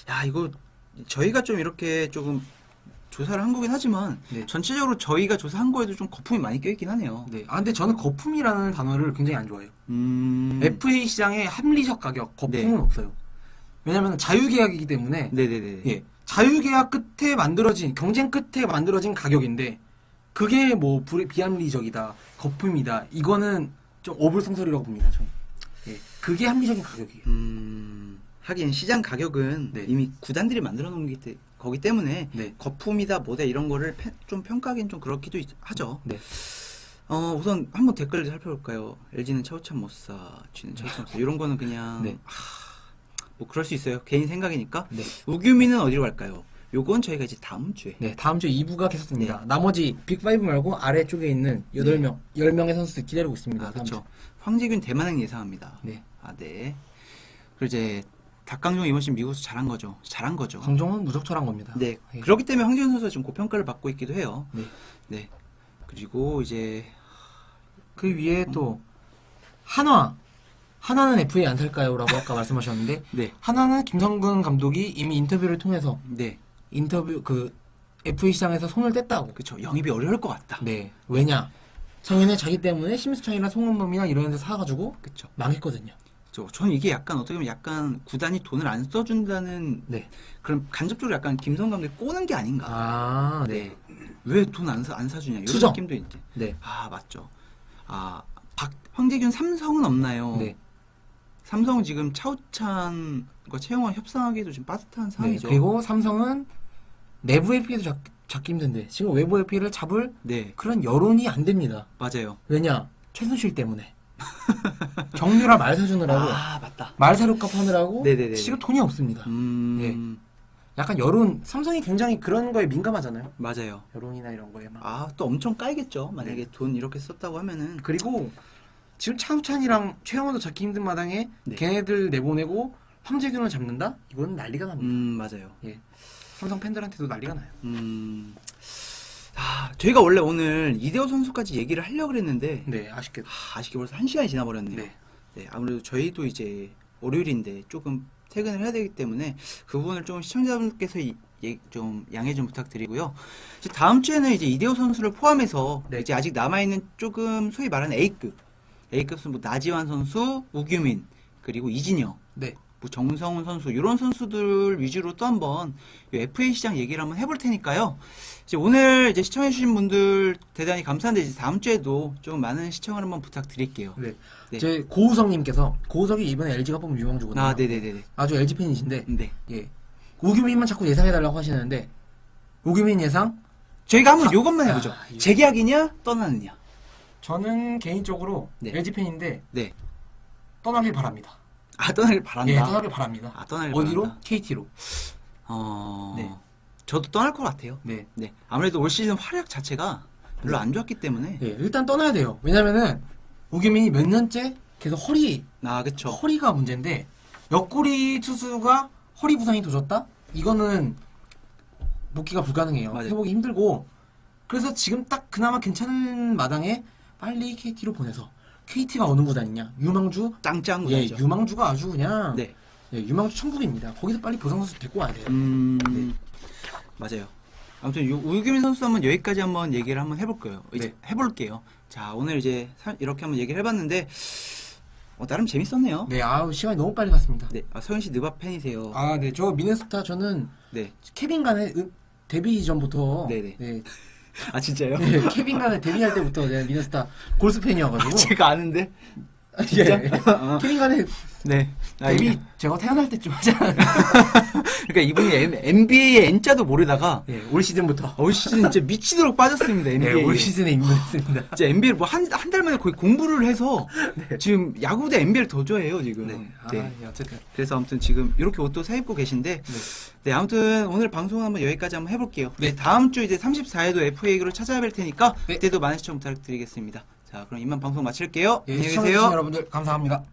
야, 이거 저희가 좀 이렇게 조금 조사를 한 거긴 하지만 네. 전체적으로 저희가 조사한 거에도 좀 거품이 많이 껴있긴 하네요. 네. 근데 저는 거품이라는 단어를 굉장히 안 좋아해요. FA 시장의 합리적 가격, 거품은 네. 없어요. 왜냐면 자유계약이기 때문에 네네네. 예. 자유계약 끝에 만들어진, 경쟁 끝에 만들어진 가격인데 그게 뭐 비합리적이다, 거품이다. 이거는 좀 어불성설이라고 봅니다. 저는. 예. 그게 합리적인 가격이에요. 하긴 시장 가격은 네. 이미 구단들이 만들어 놓은 거기 때문에 네. 거품이다 뭐다 이런 거를 좀 평가하기는 좀 그렇기도 하죠. 네. 우선 한번 댓글을 살펴볼까요? LG는 차우찬 못사, G는 차우찬 못사 이런 거는 그냥 네. 뭐 그럴 수 있어요. 개인 생각이니까. 네. 우규민은 어디로 갈까요? 요건 저희가 이제 다음 주에. 네, 다음 주 2부가 계속됩니다. 네. 나머지 빅5 말고 아래쪽에 있는 8명, 10명의 선수들 기다리고 있습니다. 그렇죠. 황재균 대만행 예상합니다. 네. 네. 그리고 이제 닭강정 이번 시즌 미국에서 잘한 거죠. 강정은 무적절한 겁니다. 네. 예. 그렇기 때문에 황재균 선수가 좀 고평가를 받고 있기도 해요. 네. 네. 그리고 이제 그 위에 또 하나는 FA 안 탈까요? 라고 아까 말씀하셨는데 네. 하나는 김성근 감독이 이미 인터뷰를 통해서 네. FA 시장에서 손을 뗐다고. 그렇죠. 영입이 어려울 것 같다. 네. 왜냐? 작년에 자기 때문에 심수창이나 송은범이나 이런 데 사가지고 그렇죠. 망했거든요. 저는 이게 약간 어떻게 보면 약간 구단이 돈을 안 써준다는 네. 그런 간접적으로 약간 김성 감독이 꼬는 게 아닌가. 아, 네. 왜 돈 안 사주냐 이런 투정. 느낌도 있지. 네. 맞죠. 황재균 삼성은 없나요? 네. 삼성은 지금 차우찬과 채용원 협상하기도 지금 빠듯한 네. 상황이죠. 그리고 삼성은 내부 FA도 잡기 힘든데 지금 외부 FA를 잡을 네, 그런 여론이 안 됩니다. 맞아요. 왜냐? 최순실 때문에. 정유라 말 사주느라고. 맞다. 말 사료값 하느라고 네네네. 지금 돈이 없습니다. 예. 약간 여론, 삼성이 굉장히 그런 거에 민감하잖아요. 맞아요. 여론이나 이런 거에 막. 또 엄청 깔겠죠. 만약에 네. 돈 이렇게 썼다고 하면은. 그리고 지금 차우찬이랑 최영원도 잡기 힘든 마당에 네. 걔네들 내보내고 황재균을 잡는다? 이건 난리가 납니다. 맞아요. 예. 삼성 팬들한테도 난리가 나요. 저희가 원래 오늘 이대호 선수까지 얘기를 하려고 그랬는데 네, 아쉽게도. 아쉽게 벌써 1시간이 지나버렸네요. 네. 네, 아무래도 저희도 이제 월요일인데 조금 퇴근을 해야 되기 때문에 그 부분을 좀 시청자분께서 좀 양해 좀 부탁드리고요. 이제 다음 주에는 이제 이대호 선수를 포함해서 네. 이제 아직 남아있는 조금 소위 말하는 A급 선수, 뭐 나지완 선수, 우규민, 그리고 이진영, 네. 뭐 정성훈 선수 이런 선수들 위주로 또 한번 FA 시장 얘기를 한번 해볼 테니까요. 이제 오늘 이제 시청해주신 분들 대단히 감사한데 이제 다음 주에도 좀 많은 시청을 한번 부탁드릴게요. 네. 네. 제 고우성님께서 고우석이 이번에 LG가 뽑은 유망주거든요. 네네네네. 아주 LG 팬이신데 네. 예. 우규민만 자꾸 예상해달라고 하시는데 우규민 예상? 저희가 한번 요것만 해보죠. 이거. 재계약이냐 떠나느냐. 저는 개인적으로 네. LG 팬인데 네. 떠나길 바랍니다. 아, 떠나길 바란다. 예, 떠나길 바랍니다. 아, 떠나길 어디로? 바란다. KT로. 네. 저도 떠날 것 같아요. 네. 네. 아무래도 올 시즌 활약 자체가 별로 안 좋았기 때문에. 네, 일단 떠나야 돼요. 왜냐면은 오규민이 몇 년째 계속 그쵸. 허리가 문제인데 옆구리 투수가 허리 부상이 도졌다? 이거는 복귀가 불가능해요. 맞아요. 회복이 힘들고 그래서 지금 딱 그나마 괜찮은 마당에 빨리 KT로 보내서 KT가 어느 구단이냐? 유망주. 짱짱 예, 구단이죠. 유망주가 아주 그냥 네. 예, 유망주 천국입니다. 거기서 빨리 보상 선수 데리고 와야 돼요. 네. 맞아요. 아무튼 우규민 선수 한번 여기까지 한번 얘기를 한번 해볼게요. 이제 네. 해볼게요. 자, 오늘 이제 이렇게 한번 얘기를 해봤는데 나름 재밌었네요. 네, 아우 시간이 너무 빨리 갔습니다. 네. 서현 씨 느바 팬이세요. 아, 네, 저 미네소타 저는 네. 케빈 간의 데뷔 이전부터 네네. 네, 아, 진짜요? 네, 케빈 간의 데뷔할 때부터 제가 미네소타 골스 팬이어가지고 제가 아는데. 예, 케빈 간의 네. 데뷔 제가 태어날 때쯤 하잖아요. 그러니까 이분이 NBA의 N자도 모르다가 예, 올 시즌부터 올 시즌 진짜 미치도록 빠졌습니다. 네, NBA에. 올 시즌에 입문했습니다. 진짜 NBA를 뭐 한 달 만에 거의 공부를 해서 네. 지금 야구대 NBA를 더 좋아해요, 지금. 네, 네. 예, 어쨌든 그래서 아무튼 지금 이렇게 옷도 사 입고 계신데 네, 아무튼 오늘 방송 한번 여기까지 한번 해볼게요. 네, 다음 주 이제 34회도 FA로 찾아뵐 테니까 네. 그때도 많은 시청 부탁드리겠습니다. 자, 그럼 이만 방송 마칠게요. 예, 안녕히 시청해주신 계세요. 여러분들 감사합니다.